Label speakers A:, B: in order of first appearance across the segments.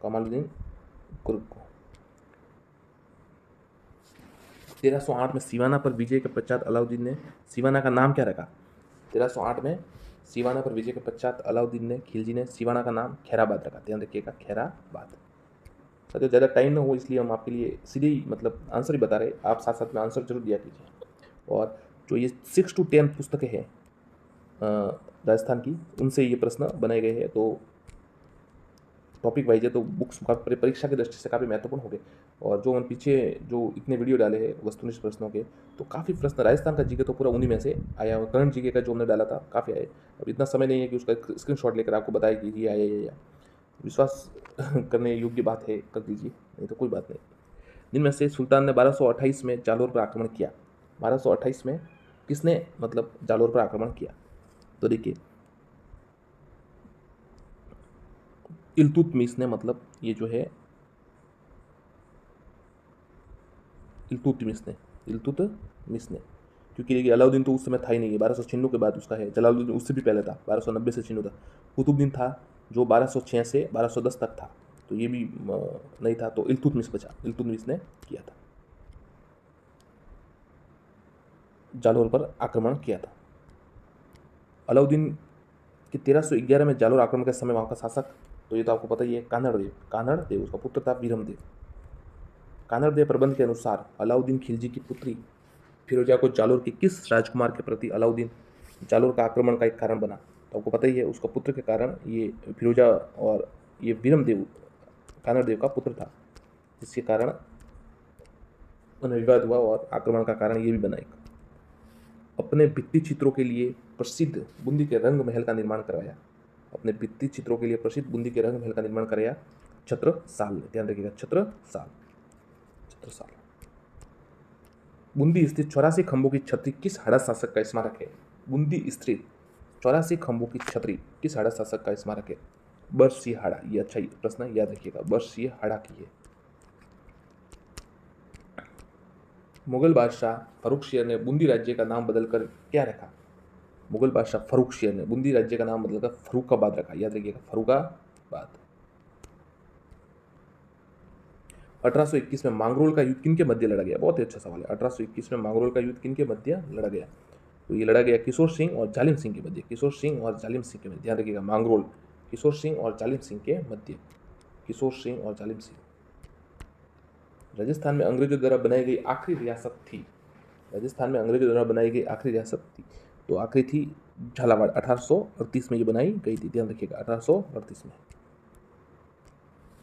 A: कमालुद्दीन कुर्क को। 1308 में सिवाना पर विजय के पश्चात अलाउद्दीन ने सिवाना का नाम क्या रखा? 1308 में सिवाना पर विजय के पश्चात अलाउद्दीन ने खिलजी ने सिवाना का नाम खैराबाद रखा। ध्यान रखिएगा, खैराबाद। तो ज़्यादा टाइम ना हो इसलिए हम आपके लिए सीधे ही मतलब आंसर ही बता रहे, आप साथ साथ में आंसर जरूर दिया कीजिए। और जो ये 6 to 10 पुस्तकें हैं राजस्थान की, उनसे ये प्रश्न बनाए गए हैं। तो टॉपिक वाइज है तो बुक्स परीक्षा की दृष्टि से काफ़ी महत्वपूर्ण हो गए। और जो हम पीछे जो इतने वीडियो डाले हैं वस्तुनिष्ठ प्रश्नों के, तो काफ़ी प्रश्न राजस्थान का जीके तो पूरा उन्हीं में से आया। और करंट जीके का जो हमने डाला था काफ़ी आए। अब इतना समय नहीं है कि उसका स्क्रीनशॉट लेकर आपको बताया कि ये आया या विश्वास करने योग्य बात है, कर दीजिए, नहीं तो कोई बात नहीं। जिनमें से सुल्तान ने 1228 में जालोर पर आक्रमण किया। 1228 में किसने मतलब जालोर पर आक्रमण किया? तो देखिए, इल्तुतमिश ने, मतलब ये जो है इल्तुतमिश ने, क्योंकि देखिए अलाउद्दीन तो उस समय था ही नहीं है, 1296 के बाद उसका है। जलालुद्दीन उससे भी पहले था, 1290 से चिन्ह था। कुतुबुद्दीन था जो 1206 से 1210 तक था, तो ये भी नहीं था, तो इल्तुतमिश बचा। इल्तुतमिश ने किया था, जालोर पर आक्रमण किया था। अलाउद्दीन के 1311 में जालोर आक्रमण के समय वहाँ का शासक, तो ये तो आपको पता ही है, कान्हड़ देव उसका पुत्र था वीरमदेव। कान्हड़ देव प्रबंध के अनुसार अलाउद्दीन खिलजी की पुत्री फिरोजा को जालोर के किस राजकुमार के प्रति अलाउद्दीन जालोर का आक्रमण का एक कारण बना? तो आपको पता ही है, उसका पुत्र के कारण ये फिरोजा, और ये वीरमदेव कान्हड़ देव का पुत्र था, जिसके कारण उन्हें विवाद हुआ और आक्रमण का कारण ये भी बना। एक अपने भित्ति चित्रों के लिए प्रसिद्ध बूंदी के रंग महल का निर्माण करवाया। अपने भित्ति चित्रों के लिए प्रसिद्ध बूंदी के रंग महल का निर्माण कराया छत्रसाल ने। ध्यान रखिएगा, छत्रसाल। बूंदी स्थित 84 खंभों की छतरी किस हड़ा शासक का स्मारक है? बूंदी स्थित 84 खंभों की छतरी किस हड़ा शासक का स्मारक है? बरसिंहहाड़ा। ये अच्छा प्रश्न याद रखिएगा, बरसिंहहाड़ा की है। मुगल बादशाह फर्रुखशियर ने बूंदी राज्य का नाम बदलकर क्या रखा? मुगल बादशाह फर्रुखशियर ने बूंदी राज्य का नाम बदलकर फर्रुखाबाद रखा। याद रखिएगा, फर्रुखाबाद। 1821 में मांगरोल का युद्ध किनके मध्य लड़ा गया? बहुत ही अच्छा सवाल है। 1821 में मांगरोल का युद्ध किनके मध्य लड़ा गया? तो ये लड़ा गया किशोर सिंह और जालिम सिंह के मध्य। किशोर सिंह और जालिम सिंह के मध्य। ध्यान रखिएगा, मांगरोल किशोर सिंह और जालिम सिंह के मध्य। किशोर सिंह और जालिम सिंह। राजस्थान में अंग्रेजों द्वारा बनाई गई आखिरी रियासत थी? राजस्थान में अंग्रेजों द्वारा बनाई गई आखिरी रियासत थी, तो आखिरी थी झालावाड़। 1838 में ये बनाई गई थी। ध्यान रखिएगा, 1838 में।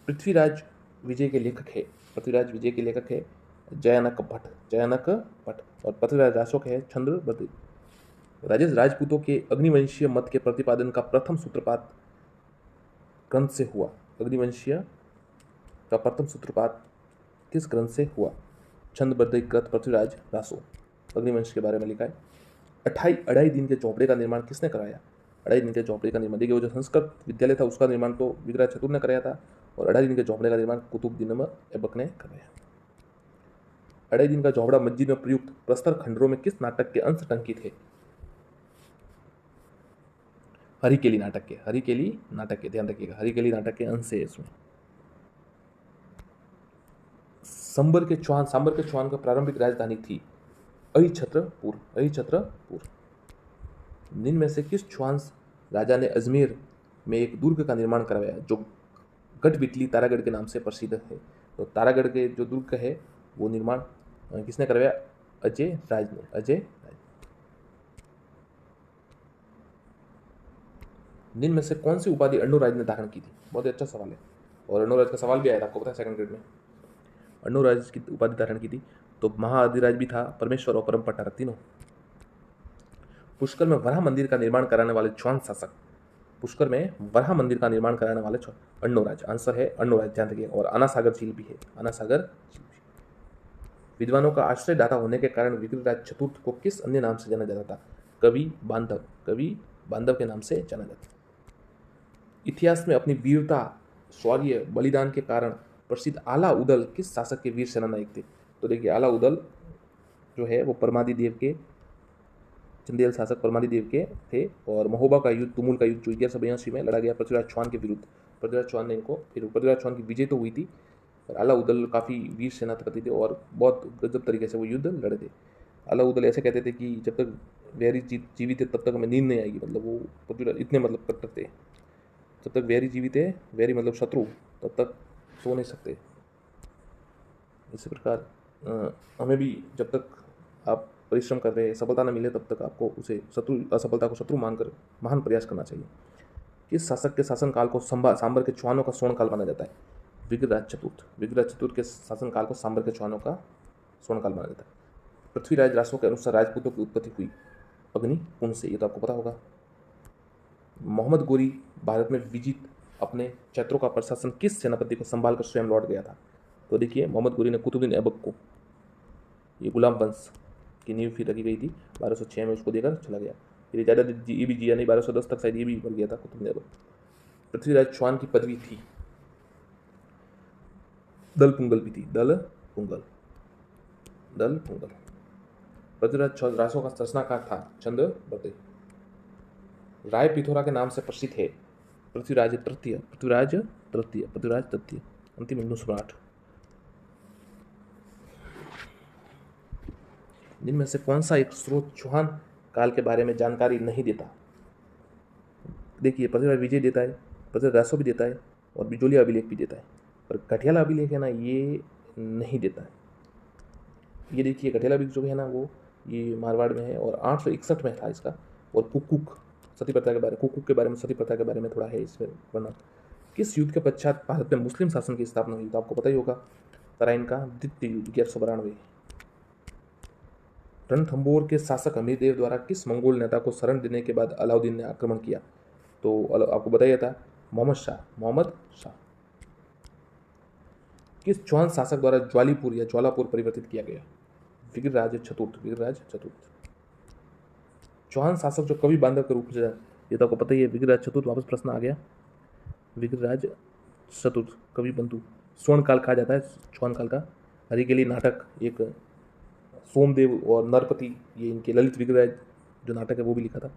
A: पृथ्वीराज विजय के लेखक है, पृथ्वीराज विजय के लेखक है जयानक भट्ट। और पृथ्वीराज अशोक है चंद्रबर्ती। राजपूतों के अग्निवंशीय मत के प्रतिपादन का प्रथम सूत्रपात ग्रंथ से हुआ? अग्निवंशीय का प्रथम सूत्रपात किस ग्रंथ से हुआ? छंदबद्ध कृत पृथ्वीराज रासो। अग्निवंश के बारे में लिखा है। अढ़ाई दिन के चौपड़े का निर्माण किसने कराया? अढ़ाई दिन के चौपड़े का निर्माण, देखिए वो जो संस्कृत विद्यालय था उसका निर्माण तो विग्रह चतुर ने कराया था, और अढ़ाई दिन के चौपड़े का निर्माण कुतुबुद्दीन ऐबक ने कराया। अढ़ाई दिन का चौपड़ा मस्जिद में प्रयुक्त प्रस्तर खंडरों में किस नाटक के अंश टंकित है? हरिकेली नाटक के। हरिकेली नाटक के, ध्यान रखिएगा, हरिकेली नाटक के अंश है इसमें। सांबर के चौहान का प्रारंभिक राजधानी थी अहिछत्रपुर। निम्न में से किस चौहान राजा ने अजमेर में एक दुर्ग का निर्माण करवाया जो गढ़बिटली तारागढ़ के नाम से प्रसिद्ध है? तो तारागढ़ के जो दुर्ग है वो निर्माण किसने करवाया? अजय राज ने। निम्न में से कौन सी उपाधि अन्नूराज ने धारण की थी? बहुत ही अच्छा सवाल है, और अन्नूराज का सवाल भी आया था, आपको पता है, सेकंड ग्रेड में। अन्नूराज की उपाधि धारण की थी, तो महाअधिराज भी था, परमेश्वर और परम पट्टारक तीनों। पुष्कर में वराह मंदिर का निर्माण कराने वाले चौहान शासक? पुष्कर में वराह मंदिर का निर्माण कराने वाले अन्नूराज। आंसर है अन्नूराज, ध्यान रखिए। और आनासागर झील भी है, आनासागर झील भी। विद्वानों का आश्रयदाता होने के कारण विग्रहराज चतुर्थ को किस अन्य नाम से जाना जाता था? कवि बांधव के नाम से जाना जाता। इतिहास में अपनी वीरता, शौर्य, बलिदान के कारण प्रसिद्ध आला उदल किस शासक के वीर सेना नायक थे? तो देखिए, आला उदल जो है वो परमादिदेव के, चंदेल शासक परमादिदेव के थे। और महोबा का युद्ध, तुमुल का युद्ध जो 1182 में लड़ा गया पृथ्वीराज चौहान के विरुद्ध, पृथ्वीराज चौहान ने इनको, फिर पृथ्वीराज चौहान की विजय तो हुई थी, पर अलाउद्दौला काफ़ी वीर सेनापति थे और बहुत गजब तरीके से वो युद्ध लड़े थे। अलाउद्दौला ऐसे कहते थे कि जब तक वैरी जीवित है तब तक हमें नींद नहीं आएगी, मतलब वो पृथ्वीराज इतने मतलब कट्टर थे, जब तक वैरी जीवित है, वैरी मतलब शत्रु, तब तक सो नहीं सकते। इसी प्रकार हमें भी जब तक आप परिश्रम कर रहे हैं, सफलता न मिले, तब तक आपको उसे असफलता को शत्रु मानकर महान प्रयास करना चाहिए। किस शासक के शासनकाल को सांबर के चौहानों का स्वर्णकाल माना जाता है? विग्रहराज चतुर्थ। विग्रहराज चतुर्थ के शासनकाल को सांबर के चौहानों का स्वर्णकाल माना जाता है। पृथ्वीराज रासों के अनुसार राजपूतों की उत्पत्ति हुई अग्नि कुंड से, ये तो आपको पता होगा। मोहम्मद गोरी भारत में विजित अपने क्षेत्रों का प्रशासन किस सेनापति को संभाल कर स्वयं लौट गया था? तो देखिए, मोहम्मद गोरी ने कुतुबुद्दीन ऐबक को, ये गुलाम वंश की नींव फिर रखी गई थी, 1206 में उसको देकर चला गया। फिर ज़्यादा ये भी जिया नहीं, 1210 तक शायद ये भी मर गया था कुतुबुद्दीन ऐबक। पृथ्वीराज चौहान की पदवी थी दल पुंगल भी थी, दल पुंगल। पृथ्वीराज रासों का रचनाकार था चंद्रवती। राय पिथौरा के नाम से प्रसिद्ध है पृथ्वीराज तृतीय। अंतिम हिंदू सम्राट। जिनमें से कौन सा एक स्रोत चौहान काल के बारे में जानकारी नहीं देता? देखिए, पृथ्वीराज विजय देता है, पृथ्वीराज रासो भी देता है और बिजोलिया अभिलेख भी देता है, पर कठियाला अभिलेख है ना, ये नहीं देता है। ये देखिए, कठियाला अभिलेख जो है ना, वो ये मारवाड़ में है और 861 में था इसका। और कुकुक सती प्रथा के बारे में सती प्रथा के बारे में थोड़ा है इसमें वर्णन। किस युद्ध के पश्चात भारत में मुस्लिम शासन की स्थापना हुई? तो आपको पता ही होगा, तराइन का द्वितीय युद्ध 1192। रणथंबोर के शासक हमीरदेव द्वारा किस मंगोल नेता को शरण देने के बाद अलाउद्दीन ने आक्रमण किया? तो आपको बताया था, मोहम्मद शाह। किस चौहान शासक द्वारा ज्वालीपुर या ज्वालापुर परिवर्तित किया गया? विग्रहराज चतुर्थ। चौहान शासक जो कवि बांधव के रूप में, ये तो आपको पता ही है, विग्रहराज चतुर्थ। वापस प्रश्न आ गया, विग्रहराज चतुर्थ कवि बंधु। स्वर्ण काल कहा जाता है चौहान काल का। हरिकेली नाटक, एक सोमदेव और नरपति, ये इनके ललित विग्रहराज जो नाटक है वो भी लिखा था।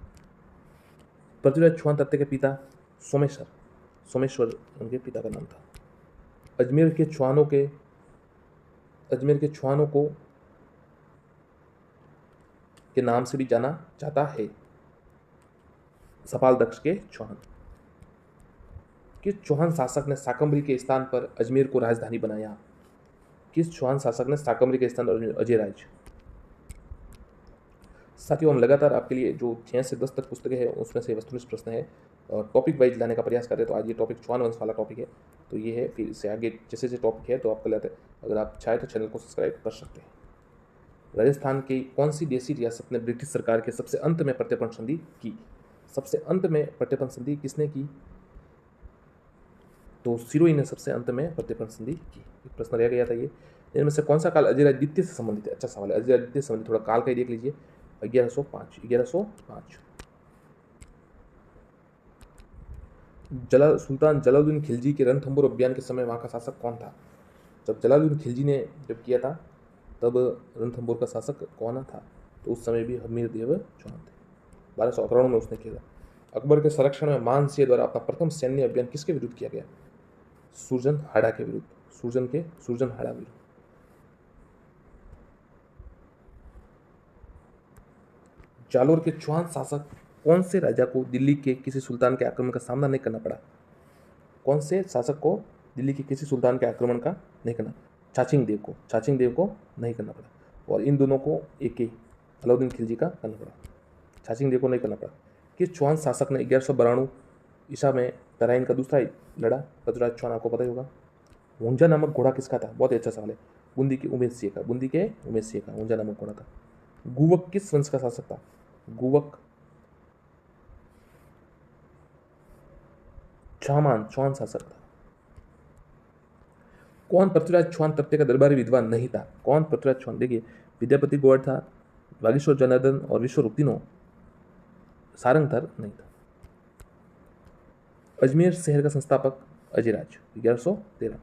A: पृथ्वीराज चौहान तृतीय के पिता सोमेश्वर उनके पिता का नाम था। अजमेर के चौहानों को के नाम से भी जाना जाता है सपाल दक्ष के चौहान। किस चौहान शासक ने शाकंभरी के स्थान पर अजमेर को राजधानी बनाया? किस चौहान शासक ने शाकंभरी के स्थान पर अजयराज? साथियों, हम लगातार आपके लिए जो 6 से 10 तक पुस्तकें हैं उसमें से वस्तुनिष्ठ प्रश्न है और टॉपिक वाइज लाने का प्रयास कर रहे हैं। तो आज ये टॉपिक चौहान वंश वाला टॉपिक है, तो ये है। फिर इससे आगे जैसे जैसे टॉपिक है तो आपको लाते हैं। अगर आप चाहें तो चैनल को सब्सक्राइब कर सकते हैं। राजस्थान की कौन सी देशी रियासत ने ब्रिटिश सरकार के सबसे अंत में प्रत्यर्पण संधि की? सबसे अंत में प्रत्यर्पण संधि किसने की? तो सिरोही ने सबसे अंत में प्रत्यर्पण संधि की। एक प्रश्न रह गया था ये। इनमें से कौन सा काल अजयराज द्वितीय से संबंधित है? अच्छा सवाल है, अजयराज द्वितीय से संबंधित। थोड़ा काल का ही देख लीजिए। 1105। सुल्तान जलालुद्दीन खिलजी के रणथंबोर अभियान के समय वहाँ का शासक कौन था? जब जलालुद्दीन खिलजी ने जब किया था तब रणथंबोर का शासक कौन था? तो उस समय भी हमीरदेव चौहान थे। 1291 में उसने किया था। अकबर के संरक्षण में मानसिंह द्वारा अपना प्रथम सैन्य अभियान किसके विरुद्ध किया गया? सुरजनहाड़ा के विरुद्ध। सुरजनहाड़ा विरुद्ध। जालोर के चौहान शासक कौन से राजा को दिल्ली के किसी सुल्तान के आक्रमण का सामना नहीं करना पड़ा? कौन से शासक को दिल्ली के किसी सुल्तान के आक्रमण का नहीं करना? चाचिंग देव को नहीं करना पड़ा। और इन दोनों को एक ही अलाउद्दीन खिलजी का करना पड़ा, चाचिंग देव को नहीं करना पड़ा। किस चौहान शासक ने 1192 ईसा में तराइन का दूसरा लड़ा? पृथ्वीराज चौहान, आपको पता ही होगा। ऊंझा नामक घोड़ा किसका था? बहुत ही अच्छा सवाल है। बूंदी के उमेश सिंह का ऊंझा नामक घोड़ा था। गुवक किस वंश का शासक था? गुवक चौहान शासक था। कौन पृथ्वीराज चौहान तृतीय का दरबारी विद्वान नहीं था? कौन पृथ्वीराज चौहान? देखिए, विद्यापति गौड़ था, बागेश्वर जनार्दन और विश्वरूप तीनों। सारंगधर नहीं था। अजमेर शहर का संस्थापक अजयराज, 1113।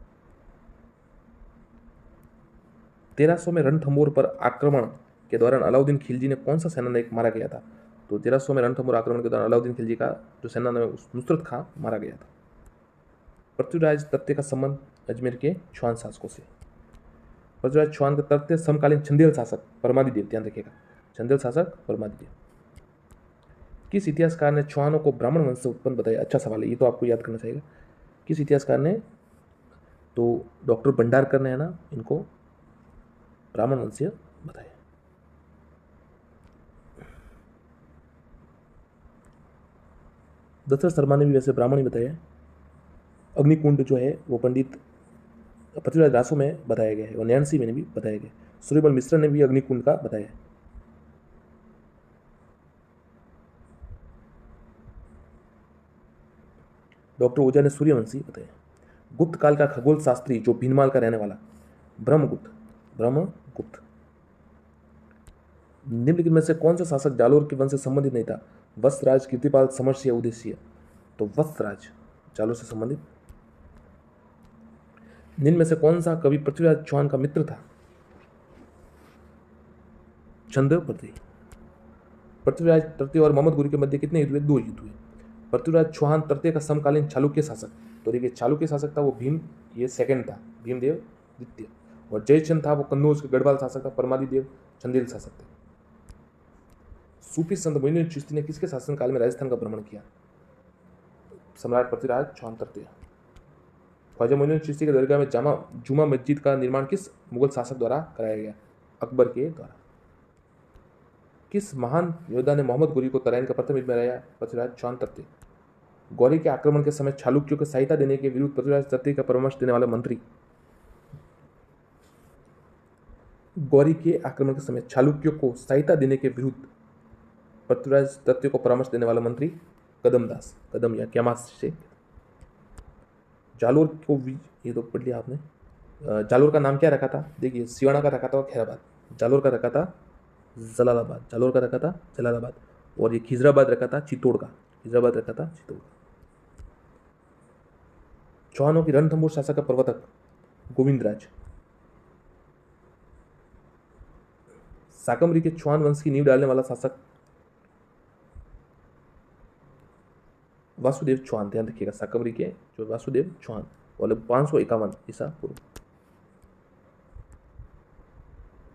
A: 1300 में रणथंबोर पर आक्रमण के दौरान अलाउद्दीन खिलजी ने कौन सा सेनानायक मारा गया था? तो 1300 में रणथंबोर आक्रमण के दौरान अलाउद्दीन खिलजी का जो सेनानायक नुसरत खां मारा गया था। पृथ्वीराज तृतीय का संबंध अजमेर के चौहान शासकों से। पृथ्वीराज चौहान का तृतीय समकालीन चंदेल शासक परमादिदेव, ध्यान रखिएगा, चंदेल शासक परमादिदेव। किस इतिहासकार ने चौहानों को ब्राह्मण वंश से उत्पन्न बताया? अच्छा सवाल है, ये तो आपको याद करना चाहिए। किस इतिहासकार ने? तो डॉक्टर भंडारकर ने है ना इनको ब्राह्मण वंशीय बताया। दशरथ शर्मा ने भी वैसे ब्राह्मण ही बताया। अग्निकुंड जो है वो पंडित पृथ्वीराज रासो में बताया गया है और नैन्सी में भी बताया गया है। सूर्यबल मिश्र ने भी अग्निकुंड का बताया है। डॉक्टर ओझा ने सूर्यवंशी बताया। गुप्त काल का खगोल शास्त्री जो भीनमाल का रहने वाला, ब्रह्मगुप्त। निम्नलिखित में से कौन सा शासक जालोर के वंश से संबंधित नहीं था? वत्सराज, कीर्तिपाल, समर्ष या उदयसिंह? तो वत्सराज जालोर से संबंधित। निम्न में से कौन सा कवि पृथ्वीराज चौहान का मित्र था? चंद्रपति। पृथ्वीराज तृतीय और मोहम्मद घुरी के मध्य कितने युद्ध हुए? 2 युद्ध हुए। पृथ्वीराज चौहान तृतीय का समकालीन चालुक्य शासक, तो देखिए चालुक्य शासक था वो भीम, ये सेकंड था, भीमदेव द्वितीय। और जयचंद था वो कन्नौज के गढ़वाल शासक था, परमादिदेव चंदेल शासक थे। सूफी संत मोइनुद्दीन चिश्ती ने किसके शासनकाल में राजस्थान का भ्रमण किया? सम्राट पृथ्वीराज चौहान तृतीय। ख्वाजा मोइनुद्दीन चिश्ती के दरगाह में जुमा मस्जिद का निर्माण किस मुगल शासक द्वारा कराया गया? अकबर के द्वारा। किस महान योद्धा ने मोहम्मद घुरी को तराइन का प्रथम युद्ध में हराया? पृथ्वीराज चौहान तृतीय। गौरी के आक्रमण के समय चालुक्यों को सहायता देने के विरुद्ध पृथ्वीराज तृतीय का परामर्श देने वाला मंत्री? गौरी के आक्रमण के समय चालुक्यों को सहायता देने के विरुद्ध पृथ्वीराज तृतीय को परामर्श देने वाला मंत्री? कदमदास, कदम या क्यामास से। जालोर को भी ये तो पढ़ लिया आपने। जालोर का नाम क्या रखा था? देखिए सिवाना का रखा था और खैराबाद। जालोर का रखा था जलालाबाद, जालोर का रखा था जलालाबाद। और ये खिजराबाद रखा था चित्तौड़ का, खिजराबाद रखा था चित्तौड़ का। चौहानों की रणथंभौर शासक का प्रवर्तक? गोविंदराज। साकमरी के चौहान वंश की नींव डालने वाला शासक? वासुदेव चौहान, ध्यान रखिएगा, साकमरी के जो वासुदेव चौहान, और 551 ईसा पूर्व।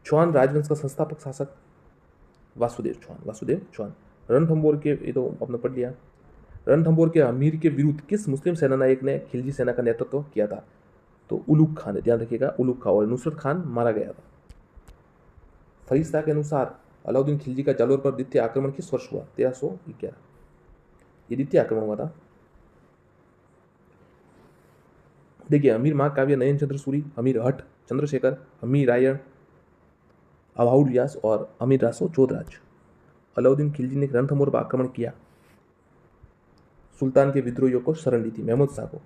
A: चौहान राजवंश का संस्थापक शासक? वासुदेव चौहान, वासुदेव चौहान। रणथंभौर के, ये तो आपने पढ़ लिया। रणथंभौर के अमीर के विरुद्ध किस मुस्लिम सेनानायक ने खिलजी सेना का नेतृत्व किया था? तो उलुग खान, ध्यान रखिएगा, उलुग खान। और नुसरत खान मारा गया था। फरिश्ता के अनुसार अलाउद्दीन खिलजी का जालोर पर द्वितीय आक्रमण किस वर्ष हुआ? 1311। ये द्वितीय आक्रमण हुआ था। देखिए अमीर महाकाव्य नयन चंद्र सूरी, अमीर हठ चंद्रशेखर, अमीर रायण अभाउड व्यास और अमीर रासो चोदराज। अलाउद्दीन खिलजी ने रणथंभौर पर आक्रमण किया, सुल्तान के विद्रोहियों को शरण दी थी, महमूद शाह को।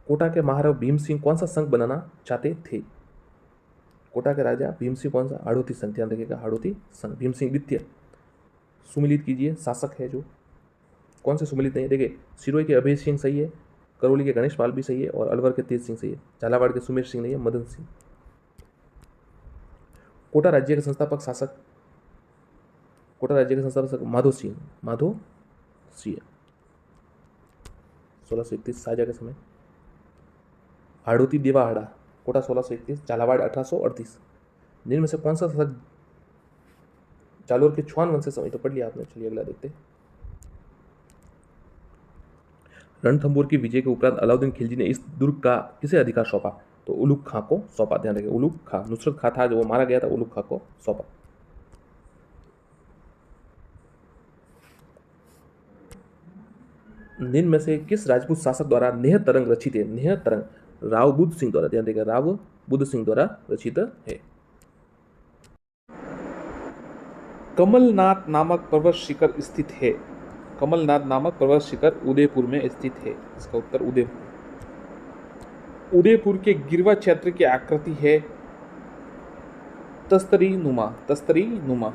A: कोटा के महाराजा भीम सिंह कौन सा संघ बनाना चाहते थे? कोटा के राजा भीम सिंह कौन सा? हाड़ौती संघ, ध्यान रखिएगा, हाड़ौती संघ। भीम सिंह द्वितीय। सुमिलित कीजिए शासक है जो, कौन से सुमिलित नहीं है? देखिए सिरोही के अभय सिंह सही है, करौली के गणेश पाल भी सही है, और अलवर के तेज सिंह सही है। झालावाड़ के सुमेर सिंह नहीं है, मदन सिंह। कोटा राज्य के संस्थापक शासक? कोटा राज्य के संस्थापक माधो सिंह, माधो सिंह। 1631 साजा के समय। हाड़ौती देवाहाड़ा, कोटा 1631, झालावाड़ 1838। निम्न में से कौन सा शासक जालोर के चौहान वंश से समय? तो पढ़ लिया आपने, चलिए अगला देखते। रणथंभौर की विजय के उपरांत अलाउद्दीन खिलजी ने इस दुर्ग का किसे अधिकार सौंपा? तो उलुग खां को सौंपा, ध्यान रखिए, उलुग खां। नुसरत खां था जो वो मारा गया था, उलुग खां को सौंपा। निम्न में से किस राजपूत शासक द्वारा नेह तरंग रचित है? नेह तरंग राव बुद्ध सिंह द्वारा, ध्यान रखिएगा, राव बुद्ध सिंह द्वारा रचित है। कमलनाथ नामक पर्वत शिखर स्थित है? कमलनाथ नामक पर्वत शिखर उदयपुर में स्थित है। इसका उत्तर उदयपुर। उदयपुर के गिरवा क्षेत्र की आकृति है तस्तरी नुमा।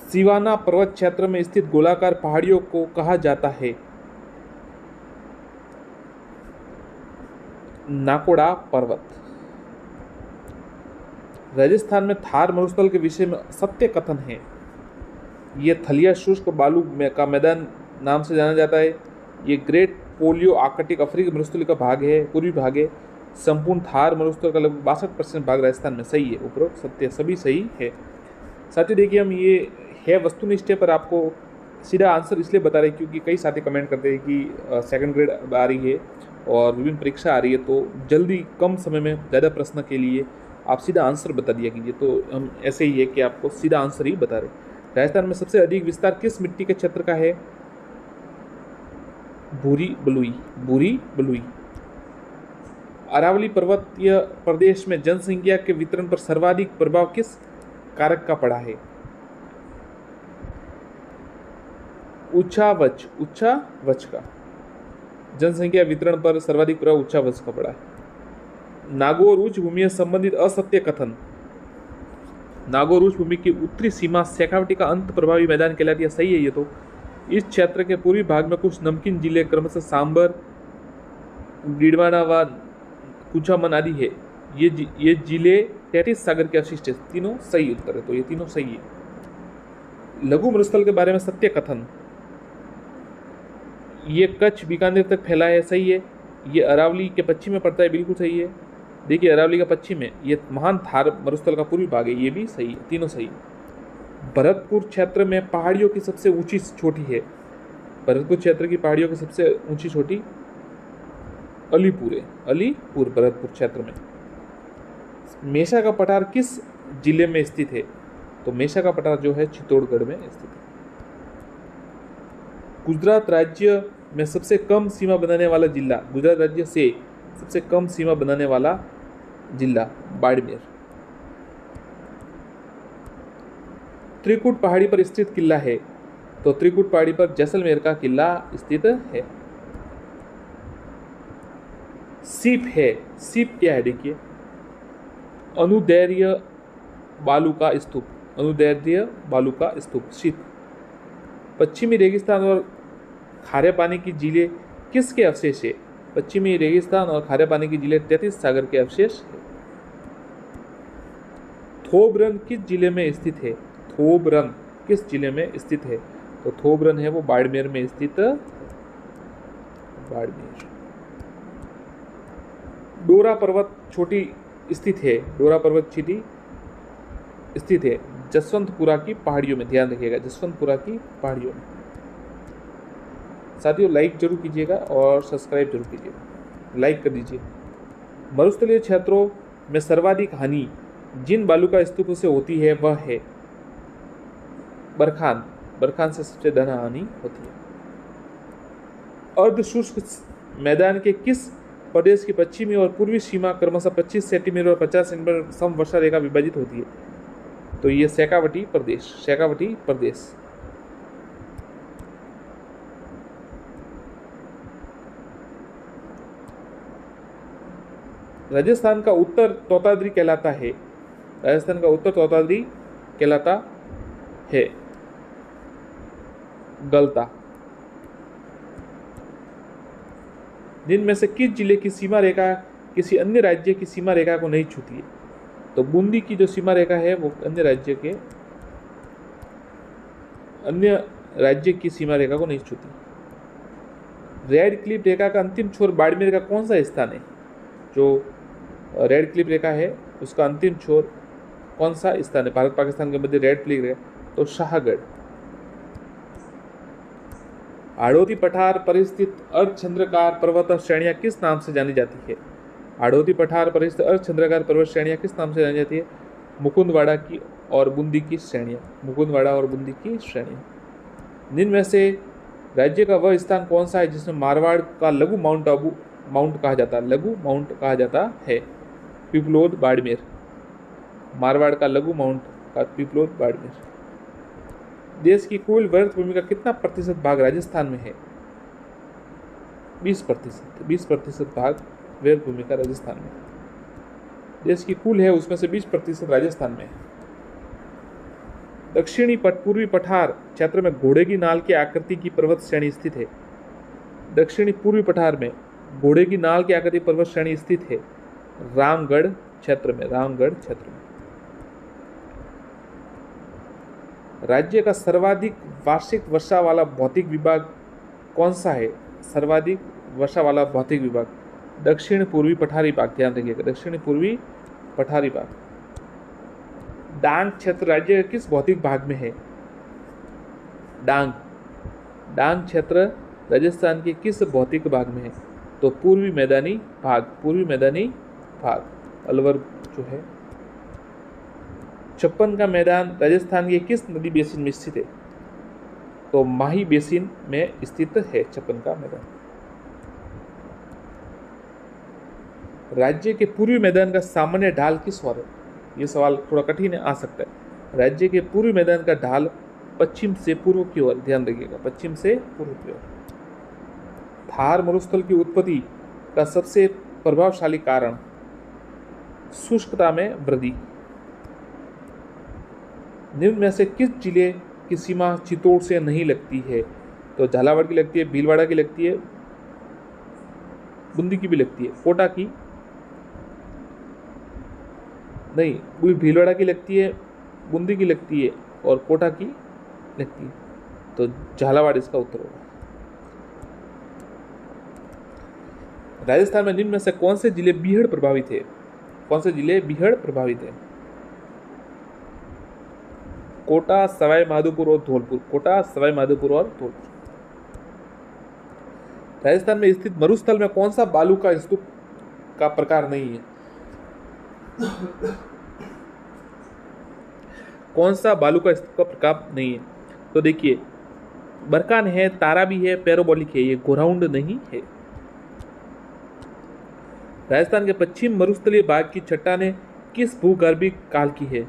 A: सिवाना पर्वत क्षेत्र में स्थित गोलाकार पहाड़ियों को कहा जाता है? नाकोड़ा पर्वत। राजस्थान में थार मरुस्थल के विषय में सत्य कथन है? ये थलिया शुष्क बालू का मैदान नाम से जाना जाता है। ये ग्रेट पोलियो आर्कटिक अफ्रीकी मरुस्थल का भाग है, पूर्वी भाग है। संपूर्ण थार मरुस्थल का लगभग 62% भाग राजस्थान में। सही है, उपरोक्त सत्य सभी सही है। साथियों देखिए, हम ये है वस्तुनिष्ठ पर आपको सीधा आंसर इसलिए बता रहे हैं क्योंकि कई साथी कमेंट करते हैं कि सेकंड ग्रेड आ रही है और विभिन्न परीक्षा आ रही है, तो जल्दी कम समय में ज़्यादा प्रश्न के लिए आप सीधा आंसर बता दिया कीजिए। तो हम ऐसे ही है कि आपको सीधा आंसर ही बता रहे। राजस्थान में सबसे अधिक विस्तार किस मिट्टी के क्षेत्र का है? भूरी बलुई, भूरी बलुई। अरावली पर्वतीय प्रदेश में जनसंख्या के वितरण पर सर्वाधिक प्रभाव किस कारक का पड़ा है? उच्चावच, उच्चावच का। जनसंख्या वितरण पर सर्वाधिक प्रभाव उच्चावच का पड़ा है। नागौर उच्च भूमि से संबंधित असत्य कथन। नागौर उच्च भूमि की उत्तरी सीमा शेखावटी का अंत प्रभावी मैदान कहलाती है। सही है ये तो। इस क्षेत्र के पूर्वी भाग में कुछ नमकीन जिले क्रमशः सांबर, गिडवाना व कुचामन आदि है। ये जिले तैतीस सागर के अवशिष्ट है। तीनों सही उत्तर है, तो ये तीनों सही है। लघु मरुस्थल के बारे में सत्य कथन। ये कच्छ बीकानेर तक फैला है। सही है। ये अरावली के पश्चिम में पड़ता है। बिल्कुल सही है। देखिए, अरावली का पश्चिम में, ये महान थार मरुस्थल का पूर्वी भाग है। ये भी सही है, तीनों सही है। भरतपुर क्षेत्र में पहाड़ियों की सबसे ऊंची चोटी है। भरतपुर क्षेत्र की पहाड़ियों की सबसे ऊंची चोटी अलीपुर है। अलीपुर भरतपुर क्षेत्र में। मेषा का पठार किस जिले में स्थित है? तो मेषा का पठार जो है चित्तौड़गढ़ में स्थित है। गुजरात राज्य में सबसे कम सीमा बनाने वाला जिला। गुजरात राज्य से सबसे कम सीमा बनाने वाला जिला बाड़मेर। त्रिकुट पहाड़ी पर स्थित किला है। तो त्रिकुट पहाड़ी पर जैसलमेर का किला स्थित है। सीप है। सीप क्या है? देखिए, अनुदैर्घ्य बालू का स्तूप। अनुदैर्घ्य बालू का स्तूप सीप। पश्चिमी रेगिस्तान और खारे पानी की झीलें किसके अवशेष है? पश्चिमी रेगिस्तान और खारे पानी की झीलें तैतीस सागर के अवशेष है। थोबरन किस जिले में स्थित है? थोबरन किस जिले में स्थित है? तो थोबरन है वो बाड़मेर में स्थित। बाड़मेर। डोरा पर्वत चोटी स्थित है। डोरा पर्वत चोटी स्थित है जसवंतपुरा की पहाड़ियों में। ध्यान रखिएगा, जसवंतपुरा की पहाड़ियों में। साथियों, लाइक जरूर कीजिएगा और सब्सक्राइब जरूर कीजिएगा। लाइक कर दीजिए। मरुस्थलीय क्षेत्रों में सर्वाधिक हानि जिन बालू का स्तूप से होती है वह है बरखान। बरखान से सबसे ज्यादा हानि होती है। अर्धशुष्क मैदान के किस प्रदेश की पश्चिमी और पूर्वी सीमा क्रमशः 25 सेंटीमीटर और 50 सेंटीमीटर सम वर्षा रेखा विभाजित होती है? तो ये शेखावटी प्रदेश। शेखावटी प्रदेश। राजस्थान का उत्तर तोताद्री कहलाता है। राजस्थान का उत्तर तोताद्री कहलाता है। गलता। जिनमें से किस जिले की सीमा रेखा किसी अन्य राज्य की सीमा रेखा को नहीं छूती है? तो बूंदी की जो सीमा रेखा है वो अन्य राज्य की सीमा रेखा को नहीं छूती। रेड क्लिफ रेखा का अंतिम छोर बाड़मेर का कौन सा स्थान है? जो रेड क्लिफ रेखा है उसका अंतिम छोर कौन सा स्थान है? भारत पाकिस्तान के मध्य रेड क्लिफ रेखा, तो शाहगढ़। हाड़ौती पठार पर स्थित अर्धचंद्राकार पर्वत श्रेणियां किस नाम से जानी जाती है? हाड़ौती पठार पर स्थित अर्धचंद्राकार पर्वत श्रेणियां किस नाम से जानी जाती है? मुकुंदवाड़ा की और बूंदी की श्रेणियां। मुकुंदवाड़ा और बूंदी की श्रेणियां। जिनमें से राज्य का वह स्थान कौन सा है जिसमें मारवाड़ का लघु माउंट कहा जाता है? लघु माउंट कहा जाता है पिपलोद बाड़मेर। मारवाड़ का लघु माउंट का पिपलोद बाड़मेर। देश की कुल वर्ग भूमि का कितना प्रतिशत भाग राजस्थान में है? 20%। 20% भाग वर्ग भूमि का राजस्थान में। देश की कुल है उसमें से 20% राजस्थान में है। दक्षिणी पूर्वी पठार क्षेत्र में घोड़े की नाल की आकृति की पर्वत श्रेणी स्थित है। दक्षिणी पूर्वी पठार में घोड़े की नाल की आकृति पर्वत श्रेणी स्थित है रामगढ़ क्षेत्र में। रामगढ़ क्षेत्र में। राज्य का सर्वाधिक वार्षिक वर्षा वाला भौतिक विभाग कौन सा है? सर्वाधिक वर्षा वाला भौतिक विभाग दक्षिण पूर्वी पठारी भाग, ध्यान रखिएगा, दक्षिण पूर्वी पठारी भाग। डांग क्षेत्र राज्य के किस भौतिक भाग में है? डांग क्षेत्र राजस्थान के किस भौतिक भाग में है? तो पूर्वी मैदानी भाग, अलवर जो है। छप्पन का मैदान राजस्थान के किस नदी बेसिन में स्थित है? तो माही बेसिन में स्थित है छप्पन का मैदान। राज्य के पूर्वी मैदान का सामान्य ढाल किस ओर है? ये सवाल थोड़ा कठिन आ सकता है। राज्य के पूर्वी मैदान का ढाल पश्चिम से पूर्व की ओर, ध्यान रखिएगा, पश्चिम से पूर्व की ओर। थार मरुस्थल की उत्पत्ति का सबसे प्रभावशाली कारण शुष्कता में वृद्धि। निम्न में से किस जिले की सीमा चित्तौड़ से नहीं लगती है? तो झालावाड़ की लगती है, भीलवाड़ा की लगती है, बूंदी की भी लगती है, कोटा की नहीं, भीलवाड़ा की लगती है, बूंदी की लगती है और कोटा की लगती है। तो झालावाड़ इसका उत्तर होगा। राजस्थान में निम्न में से कौन से जिले बीहड़ प्रभावित है? कौन से जिले बीहड़ प्रभावित है? कोटा, सवाई माधोपुर और धौलपुर। कोटा, सवाई माधोपुर और धौलपुर। राजस्थान में स्थित मरुस्थल में कौन सा बालू का स्तूप का प्रकार नहीं है? कौन सा बालू का स्तूप का प्रकार नहीं है? तो देखिए, बरकान है, तारा भी है, पैराबोलिक है, ये गोराउंड नहीं है। राजस्थान के पश्चिम मरुस्थलीय भाग की चट्टानें किस भूगर्भीय काल की है?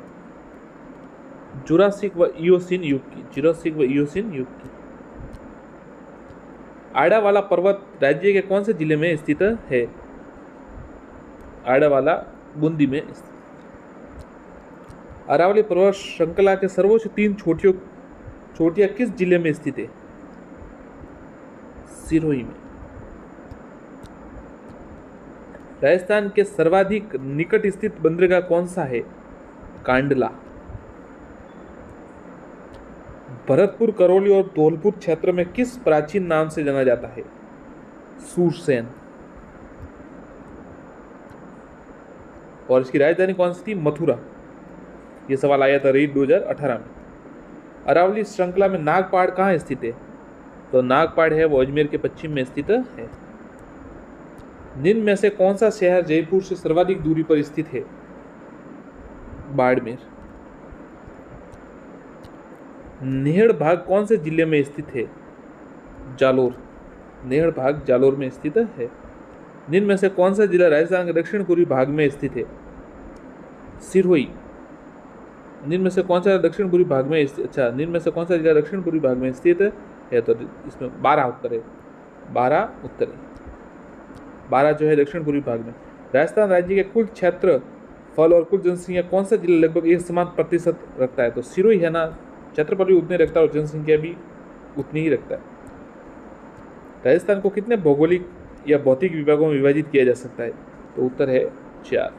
A: जुरासिक व इयोसीन युग की। जुरासिक व इयोसीन युग की। आड़ावाला पर्वत राज्य के कौन से जिले में स्थित है? आड़ावाला बूंदी में स्थित। अरावली पर्वत श्रृंखला के सर्वोच्च 3 चोटियां किस जिले में स्थित है? सिरोही में। राजस्थान के सर्वाधिक निकट स्थित बंदरगाह कौन सा है? कांडला। भरतपुर, करौली और धौलपुर क्षेत्र में किस प्राचीन नाम से जाना जाता है? सूरसेन। और इसकी राजधानी कौन सी थी? मथुरा। यह सवाल आया था रीट 2018 में। अरावली श्रृंखला में नागपाड़ कहाँ स्थित है? तो नागपाड़ है वो अजमेर के पश्चिम में स्थित है। निम्न में से कौन सा शहर जयपुर से सर्वाधिक दूरी पर स्थित है? बाड़मेर। नेहड़ भाग कौन से जिले में स्थित है? जालोर। नेहड़ भाग जालोर में स्थित है। निम्न में से कौन सा जिला राजस्थान के दक्षिण पूर्वी भाग में स्थित है? सिरोही। निम्न में से कौन सा दक्षिण पूर्वी भाग में निम्न में से कौन सा जिला दक्षिण पूर्वी भाग में स्थित है? तो इसमें 12 उत्तर है। 12 उत्तर है। 12 जो है दक्षिण पूर्वी भाग में। राजस्थान राज्य के कुल क्षेत्र फल और कुल जनसंख्या कौन सा जिला लगभग एक समान प्रतिशत रखता है? तो सिरोही है ना, क्षेत्रफल भी उतने रखता है और जनसंख्या भी उतनी ही रखता है। राजस्थान को कितने भौगोलिक या भौतिक विभागों में विभाजित किया जा सकता है? तो उत्तर है 4।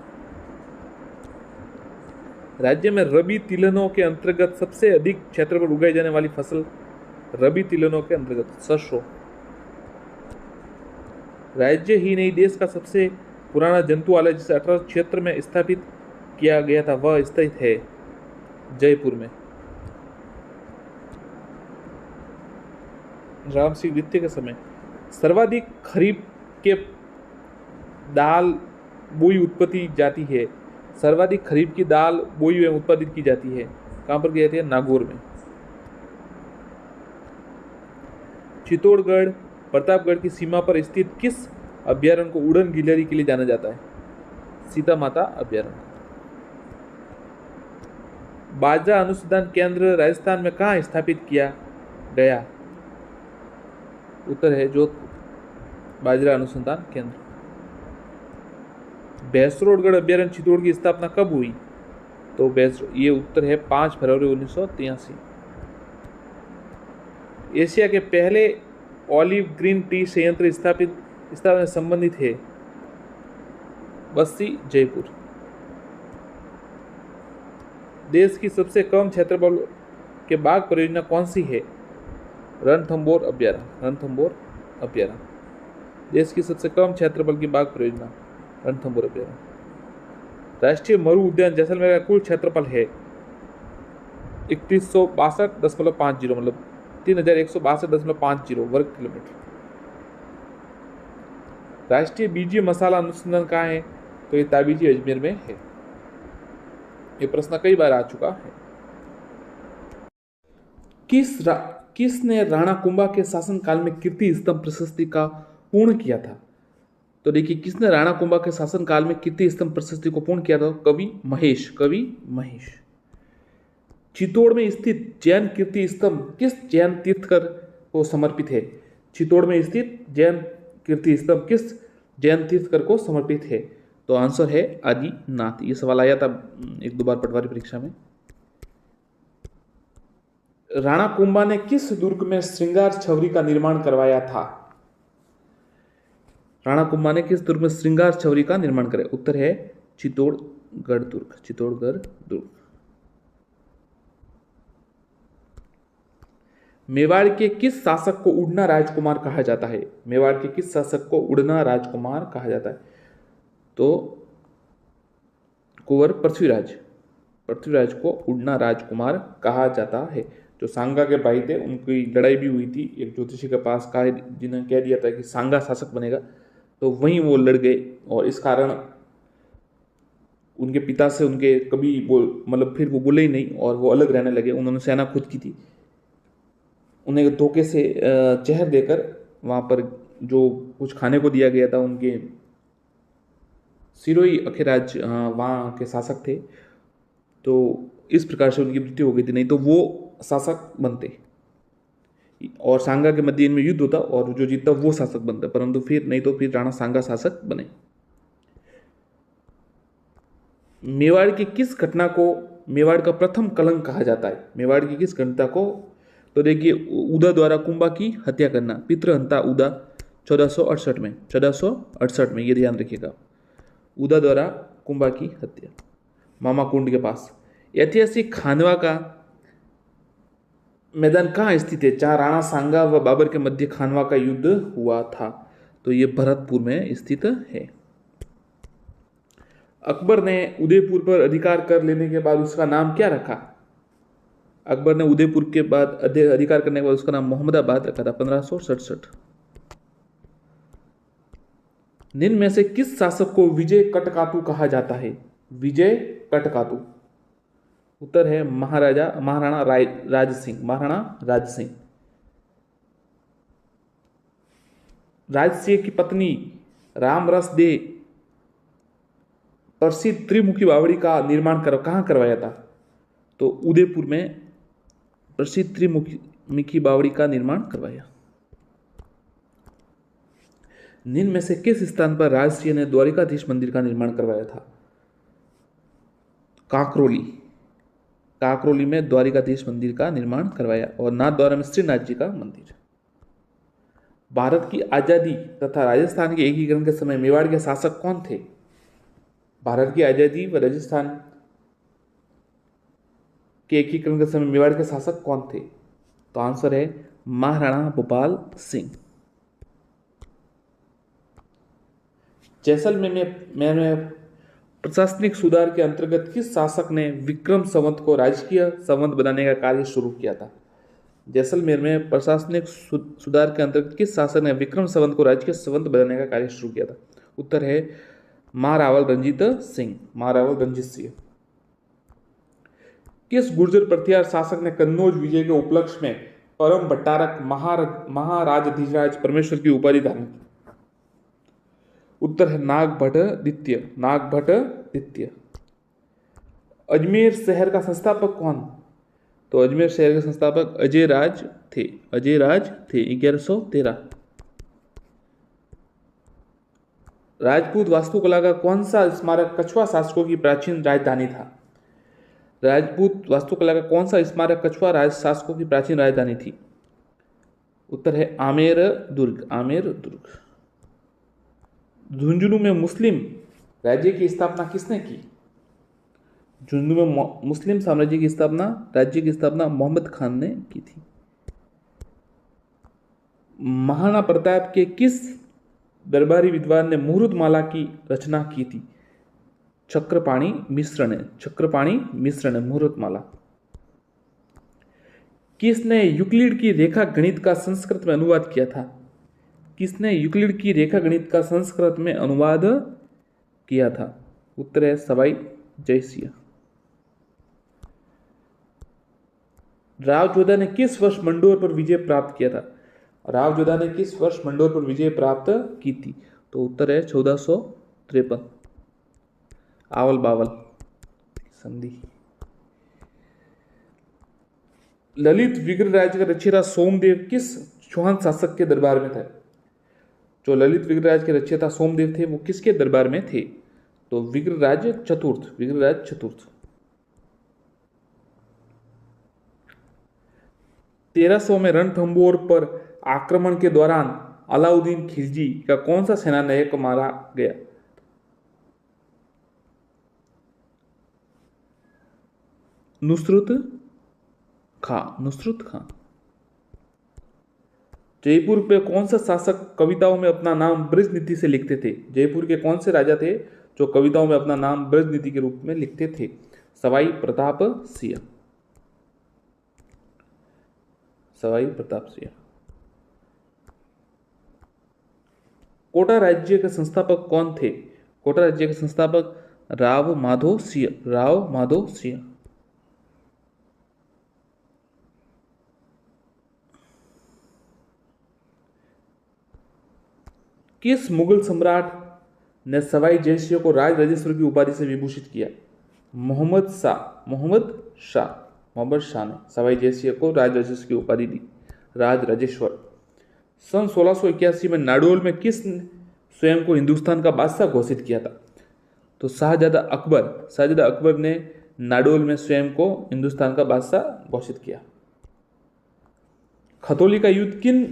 A: राज्य में रबी तिलहनों के अंतर्गत सबसे अधिक क्षेत्र पर उगाई जाने वाली फसल रबी तिलहनों के अंतर्गत सरसों। राज्य ही नहीं, देश का सबसे पुराना जंतुआलय जिसे 18 क्षेत्र में स्थापित किया गया था वह स्थित है जयपुर में। राम सिंह द्वितीय के समय सर्वाधिक खरीफ के दाल बोई उत्पत्ति जाती है। सर्वाधिक खरीफ की दाल बोई एवं उत्पादित की जाती है। कहां पर की जाती है? नागौर में। चित्तौड़गढ़ प्रतापगढ़ की सीमा पर स्थित किस अभ्यारण्य को उड़न गिलहरी के लिए जाना जाता है? सीता माता अभ्यारण्य। बाजरा अनुसंधान केंद्र राजस्थान में कहाँ स्थापित किया गया? उत्तर है जोधपुर। बाजरा अनुसंधान केंद्र। भैंसरोडगढ़ अभ्यारण्य चित्तौड़ की स्थापना कब हुई? तो ये उत्तर है 5 फरवरी 1983। एशिया के पहले ऑलिव ग्रीन टी संयंत्र स्थापना संबंधित है बस्ती जयपुर। देश की सबसे कम क्षेत्रफल के बाघ परियोजना कौन सी है? रणथंभौर अभ्यारण्य। रणथंभौर अभ्यारण्य। देश की सबसे कम क्षेत्रफल की बाघ परियोजना रणथंभौर अभ्यारण्य। राष्ट्रीय मरु उद्यान जैसलमेर का कुल क्षेत्रफल है 3162.50 मतलब 3162.50 वर्ग किलोमीटर। राष्ट्रीय बीजीय मसाला अनुसंधान कहाँ है? तो ये ताबीजी अजमेर में है। ये प्रश्न कई बार आ चुका है। किसने राणा कुंभा के शासनकाल में कीर्ति स्तंभ प्रशस्ति का पूर्ण किया था? तो देखिए, किसने राणा कुंभा के शासनकाल में कीर्ति स्तंभ प्रशस्ति को पूर्ण किया था? कवि महेश। चित्तौड़ में स्थित जैन कीर्ति स्तंभ किस जैन तीर्थकर को समर्पित है? चित्तौड़ में स्थित जैन कीर्ति स्तंभ किस जैन तीर्थकर को समर्पित है? तो आंसर है आदिनाथ। ये सवाल आया था 1-2 बार पटवारी परीक्षा में। राणा कुंभा ने किस दुर्ग में श्रृंगार छवरी का निर्माण करवाया था? राणा कुंभा ने किस दुर्ग में श्रृंगार छवरी का निर्माण कराया? उत्तर है चित्तौड़गढ़ दुर्ग। मेवाड़ के किस शासक को उड़ना राजकुमार कहा जाता है? मेवाड़ के किस शासक को उड़ना राजकुमार कहा जाता है? तो कुंवर पृथ्वीराज को उड़ना राजकुमार कहा जाता है। जो सांगा के भाई थे, उनकी लड़ाई भी हुई थी एक ज्योतिषी के पास, कहा जिन्होंने कह दिया था कि सांगा शासक बनेगा, तो वहीं वो लड़ गए और इस कारण उनके पिता से उनके कभी मतलब फिर वो बोले ही नहीं और वो अलग रहने लगे। उन्होंने सेना खुद की थी। उन्हें धोखे से जहर देकर वहाँ पर जो कुछ खाने को दिया गया था, उनके सिरोही अखिराज वहाँ के शासक थे, तो इस प्रकार से उनकी मृत्यु हो गई थी, नहीं तो वो शासक बनते और सांगा के मध्य इनमें युद्ध होता और जो जीतता वो शासक बनता, परंतु फिर राणा सांगा शासक बने। मेवाड़ की किस घटना को मेवाड़ का प्रथम कलंक कहा जाता है? मेवाड़ की किस घटना को? तो देखिए, उदा द्वारा कुंभा की हत्या करना, पितृहंता उदा 1468 में, ये ध्यान रखिएगा। उदा द्वारा कुंभा की हत्या मामा कुंड के पास। ऐतिहासिक खानवा का मैदान कहाँ स्थित है? जहाँ राणा सांगा व बाबर के मध्य खानवा का युद्ध हुआ था, तो ये भरतपुर में स्थित है। अकबर ने उदयपुर पर अधिकार कर लेने के बाद उसका नाम क्या रखा? अकबर ने उदयपुर के बाद अधिकार करने के बाद उसका नाम मोहम्मदाबाद रखा था 1567। निम्न में से किस शासक को विजय कटकातु कहा जाता है? विजय कटकातु। उत्तर है महाराणा राज सिंह। राजसिंह की पत्नी रामरस दे प्रसिद्ध त्रिमुखी बावड़ी का निर्माण कहाँ करवाया था? तो उदयपुर में प्रसिद्ध त्रिमुखी बावड़ी का निर्माण करवाया। निम्न में से किस स्थान पर राजसिंह ने द्वारिकाधीश मंदिर का निर्माण करवाया था? काकरोली में द्वारिकाधीश मंदिर का निर्माण करवाया और नाथद्वारा में श्रीनाथ जी का मंदिर। भारत की आजादी तथा राजस्थान के एकीकरण के समय मेवाड़ के शासक कौन थे? भारत की आजादी व राजस्थान के एकीकरण के समय मेवाड़ के शासक कौन थे? तो आंसर है महाराणा भूपाल सिंह। जैसलमेर में प्रशासनिक सुधार के अंतर्गत किस शासक ने विक्रम संवत को राजकीय संवत बनाने का कार्य शुरू किया था? जैसलमेर में प्रशासनिक सुधार के अंतर्गत किस शासक ने विक्रम संवत को राजकीय संवत बनाने का कार्य शुरू किया था? उत्तर है महारावल रंजीत सिंह। किस गुर्जर प्रतिहार शासक ने कन्नौज विजय के उपलक्ष्य में परम भट्टारक महाराजाधिराज परमेश्वर की उपाधि धारण की? उत्तर है नागभट्ट द्वितीय। अजमेर शहर का संस्थापक कौन? तो अजमेर शहर के संस्थापक अजय राज थे 1113। राजपूत वास्तुकला का कौन सा स्मारक कछवा शासकों की प्राचीन राजधानी था? राजपूत वास्तुकला का कौन सा स्मारक कछवा शासकों की प्राचीन राजधानी थी? उत्तर है आमेर दुर्ग। झुंझुनू में मुस्लिम राज्य की स्थापना किसने की?
B: झुंझुनू में मुस्लिम साम्राज्य की स्थापना, राज्य की स्थापना मोहम्मद खान ने की थी। महाराणा प्रताप के किस दरबारी विद्वान ने मुहूर्तमाला की रचना की थी? चक्रपाणी मिश्र ने, चक्रपाणी मिश्र ने मुहूर्तमाला। किसने यूक्लिड की रेखा गणित का संस्कृत में अनुवाद किया था? किसने यूक्लिड की रेखा गणित का संस्कृत में अनुवाद किया था? उत्तर है सवाई जयसिंह। रावजोधा ने किस वर्ष मंडोर पर विजय प्राप्त किया था? रावजोधा ने किस वर्ष मंडोर पर विजय प्राप्त की थी? तो उत्तर है 1453। आवल बावल संधि। ललित विग्रहराज का रचयिता सोमदेव किस चौहान शासक के दरबार में थे? जो ललित विग्रहराज के रचयिता सोमदेव थे वो किसके दरबार में थे? तो विग्रहराज चतुर्थ, विग्रहराज चतुर्थ। 1300 में रणथंभौर पर आक्रमण के दौरान अलाउद्दीन खिलजी का कौन सा सेनानायक मारा गया? नुसरत खां, नुसरत खां। जयपुर पे कौन सा शासक कविताओं में अपना नाम ब्रजनीति से लिखते थे? जयपुर के कौन से राजा थे जो कविताओं में अपना नाम ब्रजनीति के रूप में लिखते थे? सवाई प्रताप सिंह, सवाई प्रताप सिंह। कोटा राज्य के संस्थापक कौन थे? कोटा राज्य के संस्थापक राव माधो सिंह, राव माधो सिंह। किस मुगल सम्राट ने सवाई जयसिंह को राज राजेश्वर की उपाधि से विभूषित किया? मोहम्मद शाह, मोहम्मद शाह, मोहम्मद शाह ने सवाई जयसिंह को राज राजेश्वर की उपाधि दी, राज राजेश्वर। सन 1681 में नाडोल में किस स्वयं को हिंदुस्तान का बादशाह घोषित किया था? तो शाहजादा अकबर, शाहजादा अकबर ने नाडोल में स्वयं को हिंदुस्तान का बादशाह घोषित किया। खतौली का युद्ध किन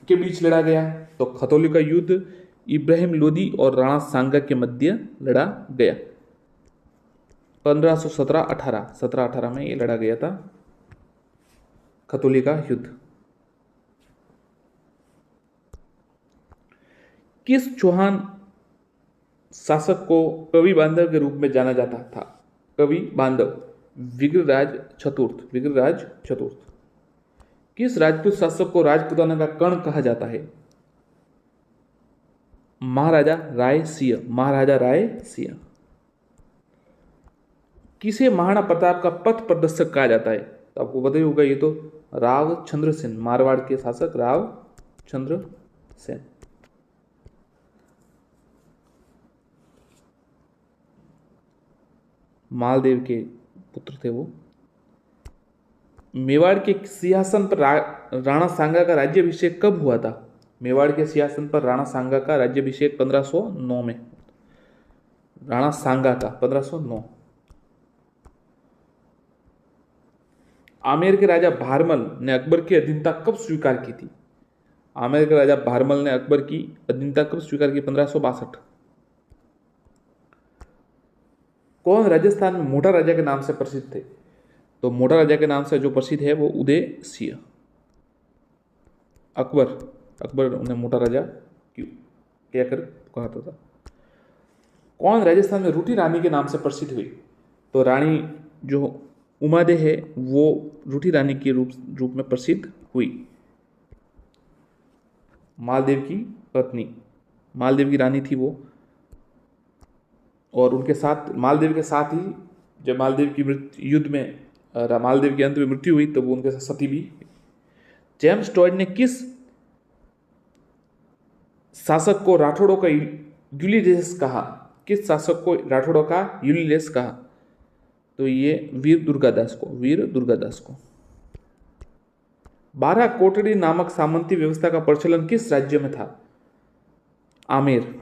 B: के बीच लड़ा गया? तो खतौली का युद्ध इब्राहिम लोदी और राणा सांगा के मध्य लड़ा गया। 1517-18, 1718 में ये लड़ा गया था खतौली का युद्ध। किस चौहान शासक को कवि बांधव के रूप में जाना जाता था? कवि बांधव, विग्रहराज चतुर्थ, विग्रहराज चतुर्थ। किस राजपूत शासक को राजपूताना का कर्ण कहा जाता है? महाराजा राय सिंह, महाराजा राय सिंह। किसे महाराणा प्रताप का पथ प्रदर्शक कहा जाता है? तो आपको पता ही होगा, ये तो राव चंद्र सेन, मारवाड़ के शासक राव चंद्र सेन। मालदेव के पुत्र थे वो। मेवाड़ के सिंहासन पर राणा सांगा का राज्याभिषेक कब हुआ था? मेवाड़ के सिंहासन पर राणा सांगा का राज्याभिषेक 1509 में। राणा सांगा का 1509। आमेर के राजा भारमल ने अकबर की अधीनता कब स्वीकार की थी? आमेर के राजा भारमल ने अकबर की अधीनता कब स्वीकार की? 1562। कौन राजस्थान में मोटा राजा के नाम से प्रसिद्ध थे? तो मोटा राजा के नाम से जो प्रसिद्ध है वो उदय सिंह। अकबर उन्हें मोटा राजा क्यों कहकर कहता था। कौन राजस्थान में रूठी रानी के नाम से प्रसिद्ध हुई? तो रानी जो उमादे है वो रूठी रानी के रूप में प्रसिद्ध हुई। मालदेव की पत्नी, मालदेव की रानी थी वो, और उनके साथ मालदेव के साथ ही जब मालदेव की युद्ध में मालदेव के अंत में मृत्यु हुई तो वो उनके साथ सती भी। जेम्स टॉयड ने किस शासक को राठौड़ों का यूलियस कहा? किस शासक को राठौड़ों का यूलियस कहा? तो ये वीर दुर्गादास को, वीर दुर्गादास को। 12 कोटड़ी नामक सामंती व्यवस्था का प्रचलन किस राज्य में था? आमेर,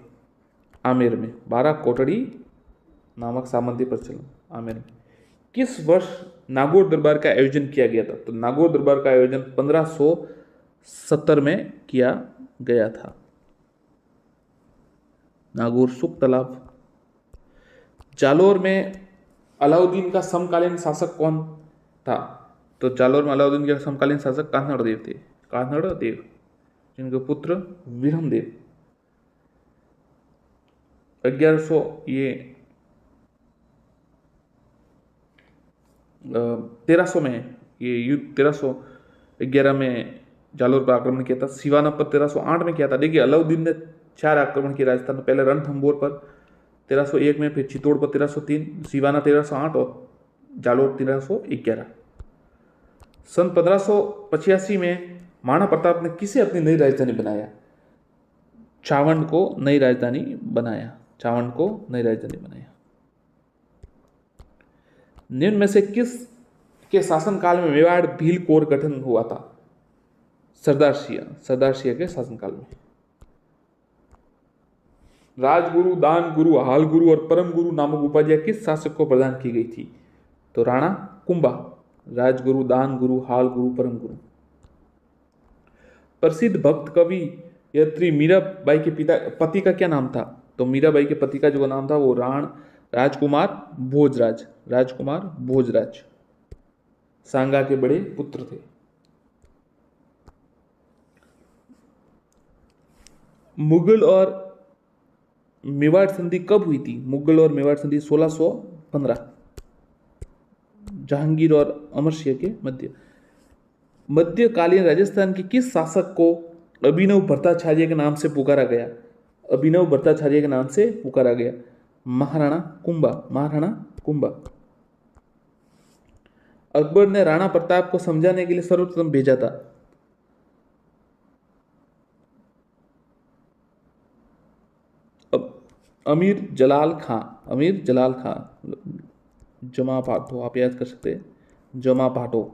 B: आमेर में 12 कोटड़ी नामक सामंती प्रचलन आमेर में। किस वर्ष नागौर दरबार का आयोजन किया गया था? तो नागौर दरबार का आयोजन 1570 में किया गया था। नागौर सुख तालाब। जालोर में अलाउद्दीन का समकालीन शासक कौन था? तो जालौर में अलाउद्दीन के समकालीन शासक कान्हड़ देव थे, कान्हड़ देव, जिनके पुत्र विरम देव। 1100 ये 1300 में ये युद्ध 1311 में जालोर पर आक्रमण किया था। सिवाना पर 1308 में किया था। देखिए अलाउद्दीन ने 4 आक्रमण किए राजस्थान में, पहले रणथंभौर पर 1301 में, फिर चित्तौड़ पर 1303, सिवाना 1308 और जालोर 1311। सन 1585 में महाराणा प्रताप ने किसे अपनी नई राजधानी बनाया? चावंड को नई राजधानी बनाया, चावंड को नई राजधानी बनाया। निम्न में से किस के शासनकाल में मेवाड़ भील कोर गठन हुआ था? सरदार सिंह के शासनकाल में। राजगुरु, दान गुरु, हाल गुरु और परम गुरु नामक उपाधियां किस शासक को प्रदान की गई थी? तो राणा कुंभा। राजगुरु, दान गुरु, हाल गुरु, परम गुरु। प्रसिद्ध भक्त कवि यत्री मीराबाई के पति का क्या नाम था? तो मीराबाई के पति का जो नाम था वो राजकुमार भोजराज, राजकुमार भोजराज सांगा के बड़े पुत्र थे। मुगल और मेवाड़ संधि कब हुई थी? मुगल और मेवाड़ संधि 1615, जहांगीर और अमर सिंह के मध्यकालीन राजस्थान के किस शासक को अभिनव भट्टाचार्य के नाम से पुकारा गया? अभिनव भट्टाचार्य के नाम से पुकारा गया। महाराणा कुंभा, महाराणा कुंभा। अकबर ने राणा प्रताप को समझाने के लिए सर्वप्रथम भेजा था? अमीर जलाल खां, अमीर जलाल खां, जमा भाटो आप याद कर सकते हैं, जमा भाटो,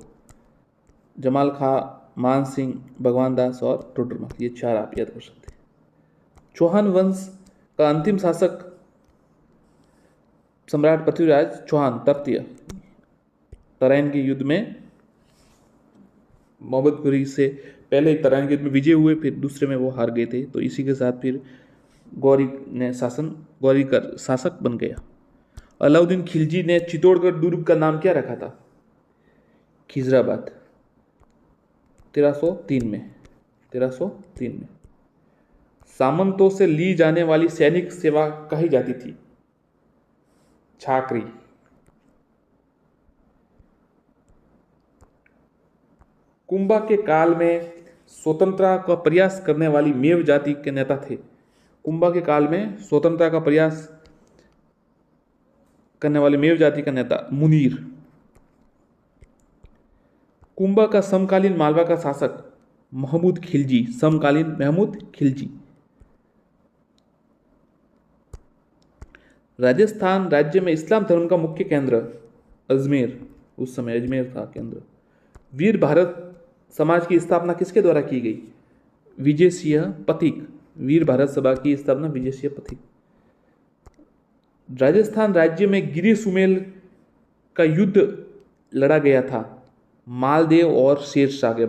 B: जमाल खां, मान सिंह, भगवान दास और टोडरमल, ये 4 आप याद कर सकते हैं। चौहान वंश का अंतिम शासक सम्राट पृथ्वीराज चौहान तृतीय, तराइन के युद्ध में मोहम्मद घुरी से पहले एक तराइन के युद्ध में विजय हुए, फिर दूसरे में वो हार गए थे, तो इसी के साथ फिर गौरी का शासक बन गया। अलाउद्दीन खिलजी ने चित्तौड़गढ़ दुर्ग का नाम क्या रखा था? खिजराबाद, 1303 में। सामंतों से ली जाने वाली सैनिक सेवा कही जाती थी? छाकरी। कुंभा के काल में स्वतंत्रता का प्रयास करने वाली मेव जाति के नेता थे? कुंभा के काल में स्वतंत्रता का प्रयास करने वाले मेव जाति का नेता मुनीर। कुंभा का समकालीन मालवा का शासक महमूद खिलजी, समकालीन महमूद खिलजी। राजस्थान राज्य में इस्लाम धर्म का मुख्य केंद्र अजमेर, उस समय अजमेर था केंद्र। वीर भारत समाज की स्थापना किसके द्वारा की गई? विजय सिंह पथिक, वीर भारत सभा की स्थापना विजय सिंह पथिक। राजस्थान राज्य में गिरी सुमेल का युद्ध लड़ा गया था मालदेव और शेरशाह के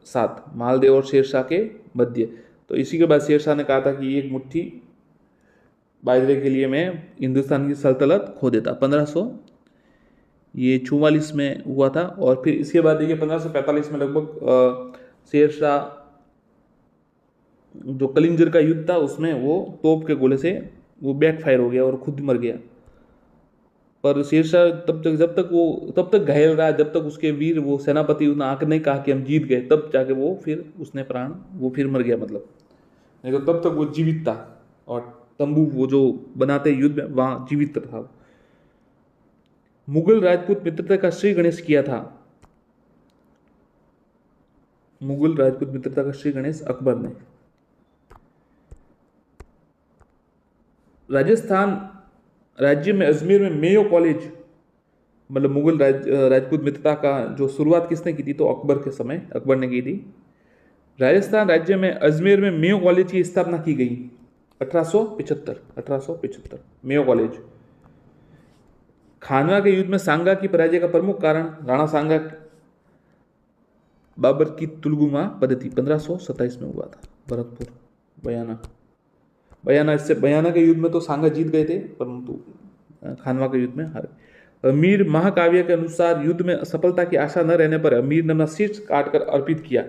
B: साथ, मालदेव और शेरशाह के मध्य। तो इसी के बाद शेरशाह ने कहा था कि एक मुट्ठी बाजरे के लिए मैं हिंदुस्तान की सल्तनत खो देता। 1544 में हुआ था। और फिर इसके बाद देखिए 1545 में लगभग शेरशाह जो कलिंजर का युद्ध था उसमें वो तोप के गोले से वो बैकफायर हो गया और खुद मर गया। पर शेरशाह जब तक घायल रहा, जब तक उसके वीर वो सेनापति उसने आकर नहीं कहा कि हम जीत गए, तब जाके वो फिर उसने वो फिर मर गया, मतलब नहीं तो तब तक वो जीवित था और तंबू वो जो बनाते युद्ध में वहां जीवित था। मुगल राजपूत मित्रता का श्री गणेश किया था? मुगल राजपूत मित्रता का श्री गणेश अकबर ने। राजस्थान राज्य में अजमेर में मेयो कॉलेज, मतलब मुगल राजपूत मित्रता का जो शुरुआत किसने की थी? तो अकबर के समय अकबर ने की थी। राजस्थान राज्य में अजमेर में मेयो कॉलेज की स्थापना की गई 1875 मेयो कॉलेज। खानवा के युद्ध में सांगा की पराजय का प्रमुख कारण राणा सांगा बाबर की तुलगुमा पद्धति 1527 में हुआ था। भरतपुर, बयाना, इससे बयाना के युद्ध में तो सांगा जीत गए थे, परंतु खानवा के युद्ध में हार। अमीर महाकाव्य के अनुसार युद्ध में सफलता की आशा न रहने पर अमीर ने अपना शीर्ष काटकर अर्पित किया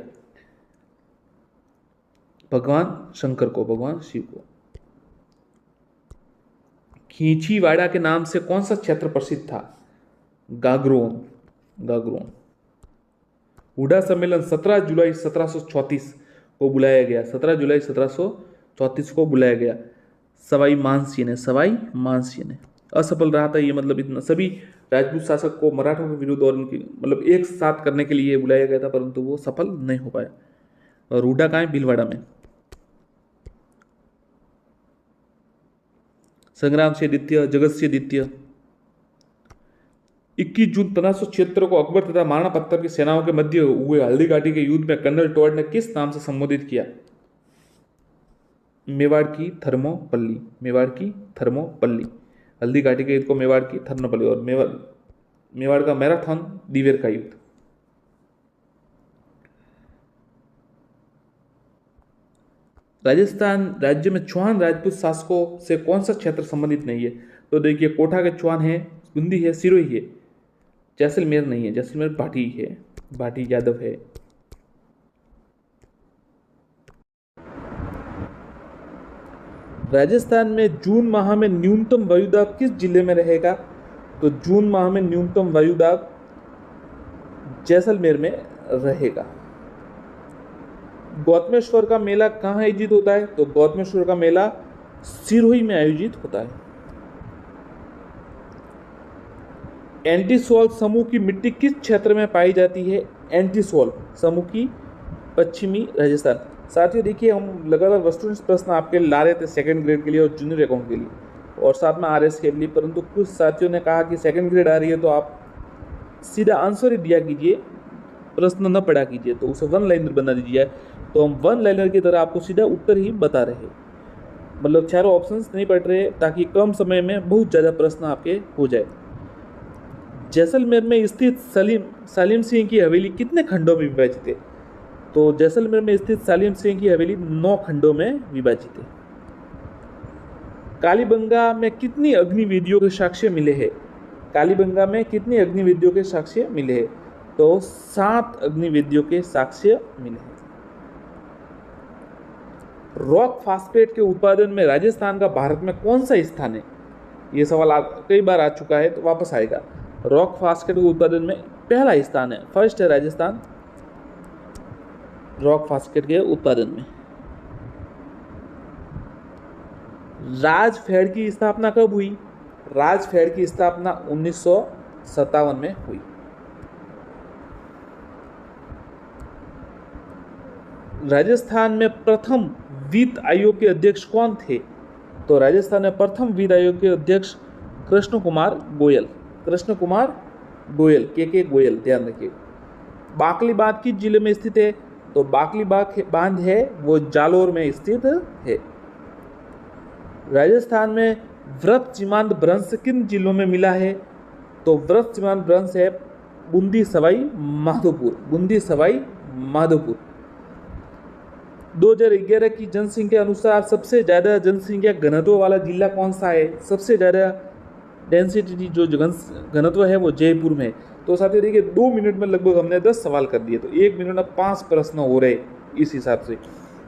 B: भगवान शंकर को, भगवान शिव को। खींचीवाड़ा के नाम से कौन सा क्षेत्र प्रसिद्ध था? गागरोन, गागरोन। हुडा सम्मेलन 17 जुलाई 1734 को बुलाया गया, 17 जुलाई 1734 को बुलाया गया। सवाई मानसिंह ने, सवाई मानसिंह ने। असफल रहा था ये, मतलब इतना सभी राजपूत शासक को मराठों के विरुद्ध और उनकी मतलब एक साथ करने के लिए बुलाया गया था, परंतु वो सफल नहीं हो पाया। और हुडा कहाँ है? भीलवाड़ा में। संग्राम सिंह द्वितीय, जगत सिंह द्वितीय। 21 जून 1576 को अकबर तथा महाराणा प्रताप की सेनाओं के मध्य हुए हल्दी घाटी के युद्ध में कर्नल टॉड ने किस नाम से संबोधित किया? मेवाड़ की थर्मोपल्ली, मेवाड़ की थर्मोपल्ली। हल्दी घाटी के युद्ध को मेवाड़ की थर्मोपल्ली। और मेवाड़ का मैराथन दिवेर का युद्ध। राजस्थान राज्य में चौहान राजपूत शासकों से कौन सा क्षेत्र संबंधित नहीं है? तो देखिए, कोटा के चौहान है, बूंदी है, सिरोही है। जैसलमेर नहीं है, जैसलमेर भाटी है, भाटी यादव है। राजस्थान में जून माह में न्यूनतम वायुदाब किस जिले में रहेगा? तो जून माह में न्यूनतम वायुदाब जैसलमेर में रहेगा। गौतमेश्वर का मेला कहाँ आयोजित होता है? तो गौतमेश्वर का मेला सिरोही में आयोजित होता है। एंटीसोल समूह की मिट्टी किस क्षेत्र में पाई जाती है? एंटीसोल समूह की पश्चिमी राजस्थान। साथियों देखिए, हम लगातार वस्तुनिष्ठ प्रश्न आपके ला रहे थे सेकंड ग्रेड के लिए और जूनियर अकाउंट के लिए और साथ में आरएस के लिए, परंतु कुछ साथियों ने कहा कि सेकंड ग्रेड आ रही है तो आप सीधा आंसर ही दिया कीजिए, प्रश्न न पढ़ा कीजिए, तो उसे वन लाइनर बना दीजिए। तो हम वन लाइनर की तरह आपको सीधा उत्तर ही बता रहे, मतलब चारों ऑप्शंस नहीं पढ़ रहे, ताकि कम समय में बहुत ज़्यादा प्रश्न आपके हो जाए। जैसलमेर में स्थित सालिम सिंह की हवेली कितने खंडों में विभाजित है? तो जैसलमेर में स्थित सालिम सिंह की हवेली 9 खंडों में विभाजित है। कालीबंगा में कितनी अग्निवेदियों के साक्ष्य मिले हैं? कालीबंगा में कितनी अग्निवेदियों के साक्ष्य मिले हैं? तो 7 अग्निवेदियों के साक्ष्य मिले हैं। रॉक फास्फेट के उत्पादन में राजस्थान का भारत में कौन सा स्थान है? ये सवाल कई बार आ चुका है तो वापस आएगा। रॉक फास्फेट के उत्पादन में पहला स्थान है, फर्स्ट है राजस्थान रॉक फास्फेट के उत्पादन में। राजफेड की स्थापना कब हुई? राजफेड की स्थापना 1957 में हुई। राजस्थान में प्रथम वित्त आयोग के अध्यक्ष कौन थे? तो राजस्थान में प्रथम वित्त आयोग के अध्यक्ष कृष्ण कुमार गोयल, कृष्ण कुमार गोयल, के गोयल, ध्यान रखिए। बाकली बांध किस जिले में स्थित है? तो बाकली बांध है वो जालोर में स्थित है। राजस्थान में व्रत सीमांत भ्रंश किन जिलों में मिला है? तो व्रत सीमांत भ्रंश है बूंदी सवाई माधोपुर, बूंदी सवाई माधोपुर। 2011 की जनसंख्या अनुसार सबसे ज्यादा जनसंख्या घनत्व वाला जिला कौन सा है? सबसे ज्यादा डेंसिटी जो घनत्व है वो जयपुर में। तो साथियों देखिए, 2 मिनट में लगभग हमने 10 सवाल कर दिए, तो 1 मिनट में 5 प्रश्न हो रहे इस हिसाब से।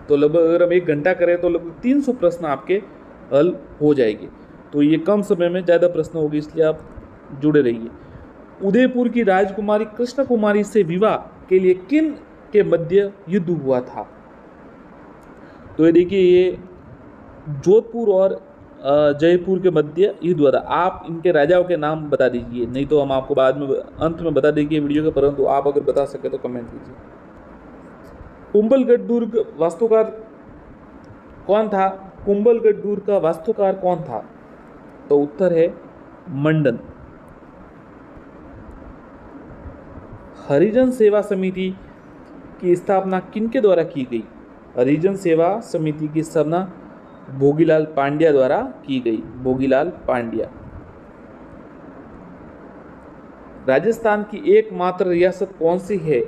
B: तो लगभग अगर हम 1 घंटा करें तो लगभग 300 प्रश्न आपके हल हो जाएंगे। तो ये कम समय में ज़्यादा प्रश्न होगी, इसलिए आप जुड़े रहिए। उदयपुर की राजकुमारी कृष्ण कुमारी से विवाह के लिए किन के मध्य युद्ध हुआ था? तो ये देखिए, ये जोधपुर और जयपुर के मध्य युद्ध हुआ था। आप इनके राजाओं के नाम बता दीजिए, नहीं तो हम आपको बाद में अंत में बता देंगे वीडियो के, परंतु आप अगर बता सके तो कमेंट कीजिए। कुंभलगढ़ दुर्ग वास्तुकार कौन था? कुंभलगढ़ दुर्ग का वास्तुकार कौन था? तो उत्तर है मंडन। हरिजन सेवा समिति की स्थापना किनके द्वारा की गई? हरिजन सेवा समिति की स्थापना भोगीलाल पांड्या द्वारा की गई, भोगीलाल पांड्या। राजस्थान की एकमात्र रियासत कौन सी है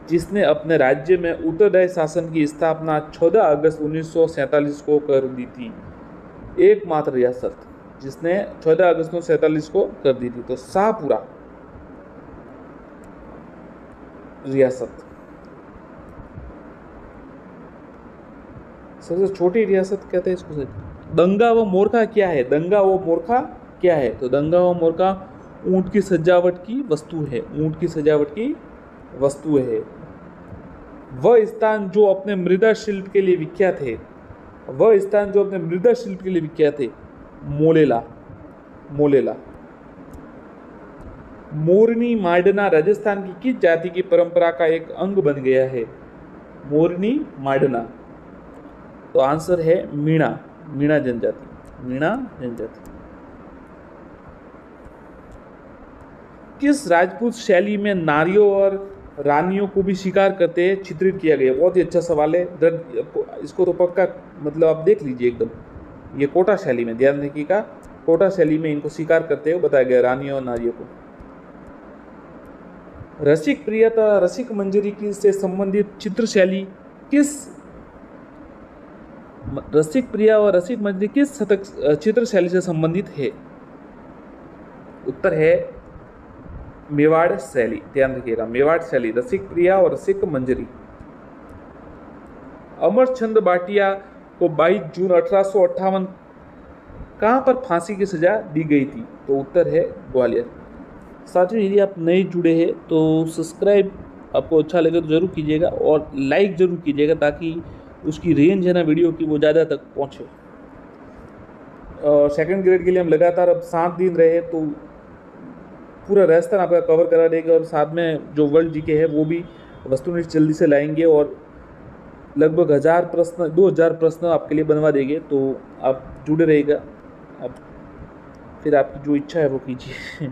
B: जिसने अपने राज्य में उत्तरदायी शासन की स्थापना 14 अगस्त 1947 को कर दी थी? एकमात्र रियासत जिसने 14 अगस्त 1947 को कर दी थी। तो शाहपुरा रियासत, सबसे छोटी रियासत कहते हैं इसको। दंगा व मोरखा क्या है? दंगा व मोरखा क्या है? तो दंगा व मोरखा ऊंट की सजावट की वस्तु है। ऊंट की सजावट की वस्तु है। वह स्थान जो अपने मृदा शिल्प के लिए विख्यात है, वह स्थान जो अपने मृदा शिल्प के लिए विख्यात है, मोलेला। मोलेला। मोरनी मांडना राजस्थान की किस जाति की परंपरा का एक अंग बन गया है? मोरनी मांडना, तो आंसर है मीणा। मीणा जनजाति। मीणा जनजाति। किस राजपूत शैली में नारियों और रानियों को भी शिकार करते चित्रित किया गया? बहुत ही अच्छा सवाल है। इसको तो पक्का मतलब आप देख लीजिए एकदम। ये कोटा शैली में, ध्यान रखिएगा, कोटा शैली में इनको शिकार करते हुए बताया गया, रानियों और नारियों को। रसिक प्रियता रसिक मंजरी की से संबंधित चित्र शैली किस, रसिक प्रिया और रसिक मंजरी किस चित्र शैली से संबंधित है? उत्तर है मेवाड़ शैली। ध्यान रखिएगा, मेवाड़ शैली, रसिक प्रिया और रसिक मंजरी। अमरचंद भाटिया को 22 जून 1858 कहां पर फांसी की सजा दी गई थी? तो उत्तर है ग्वालियर। साथियों, यदि आप नए जुड़े हैं तो सब्सक्राइब आपको अच्छा लगे तो जरूर कीजिएगा और लाइक जरूर कीजिएगा ताकि उसकी रेंज है ना वीडियो की वो ज़्यादा तक पहुँचे। सेकंड ग्रेड के लिए हम लगातार अब 7 दिन रहे तो पूरा राजस्थान आपका कवर करा देंगे और साथ में जो वर्ल्ड जीके है वो भी वस्तुनिष्ठ जल्दी से लाएंगे और लगभग 1000 प्रश्न 2000 प्रश्न आपके लिए बनवा देंगे। तो आप जुड़े रहिएगा। अब फिर आपकी जो इच्छा है वो कीजिए।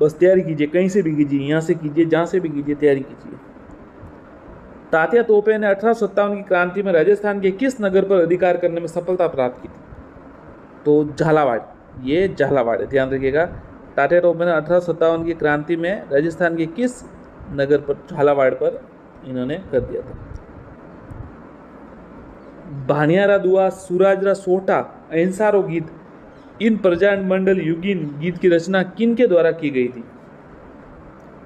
B: बस तैयारी कीजिए, कहीं से भी कीजिए, यहाँ से कीजिए, जहाँ से भी कीजिए, तैयारी कीजिए। तात्या तोपे ने 1857 की क्रांति में राजस्थान के किस नगर पर अधिकार करने में सफलता प्राप्त की थी? तो झालावाड़। ये झालावाड़ है, ध्यान रखिएगा। तात्या तोपे ने 1857 की क्रांति में राजस्थान के किस नगर पर, झालावाड़ पर इन्होंने कर दिया था। भानियारा दुआ, सुराजरा सोटा, अहिंसारो गीत, इन प्रजामंडल युगीन गीत की रचना किन के द्वारा की गई थी?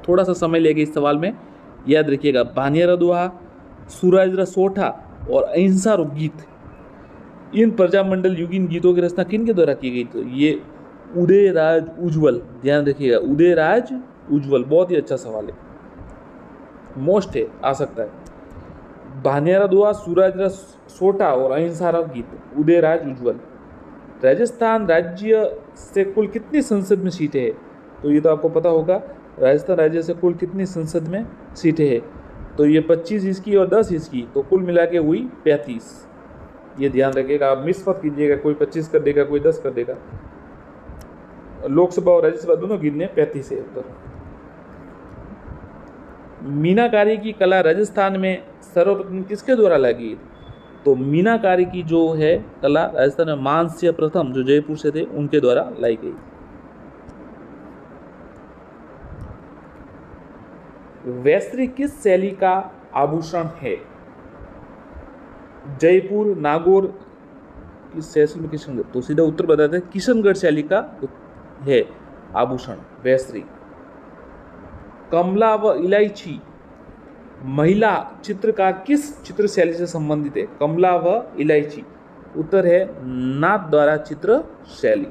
B: थोड़ा सा समय लेगा इस सवाल में, याद रखिएगा। भानियारा दुआ, सुराजरा सोठा और अहिंसारो गीत, इन प्रजामंडल युगीन गीतों की रचना किन के द्वारा की गई? तो ये उदयराज उज्ज्वल। ध्यान रखिएगा, उदयराज उज्ज्वल। बहुत ही अच्छा सवाल है, मोस्ट है, आ सकता है। भानियारा दुआ, सुराजरा सोठा और अहिंसारा गीत, उदयराज उज्ज्वल। राजस्थान राज्य से कुल कितनी संसद में सीटें हैं? तो ये तो आपको पता होगा, राजस्थान राज्य से कुल कितनी संसद में सीटें हैं? तो ये 25 इसकी और 10 इसकी, तो कुल मिला के हुई 35। ये ध्यान रखिएगा, आप मिस मत कीजिएगा, कोई 25 कर देगा, कोई 10 कर देगा। लोकसभा और राज्यसभा दोनों गिनने 35 है उत्तर। मीनाकारी की कला राजस्थान में सर्वप्रथम किसके द्वारा लाई? तो मीनाकारी की जो है कला राजस्थान में मानस्य प्रथम जो जयपुर से थे उनके द्वारा लाई गई। वैश्री किस शैली का आभूषण है? जयपुर, नागौर, किस शैली में? किशनगढ़। तो सीधा उत्तर बताते हैं, किशनगढ़ शैली का है आभूषण वैश्री। कमला व इलायची महिला चित्रकार किस चित्र शैली से संबंधित है? कमला व इलायची, उत्तर है नाथ द्वारा चित्र शैली।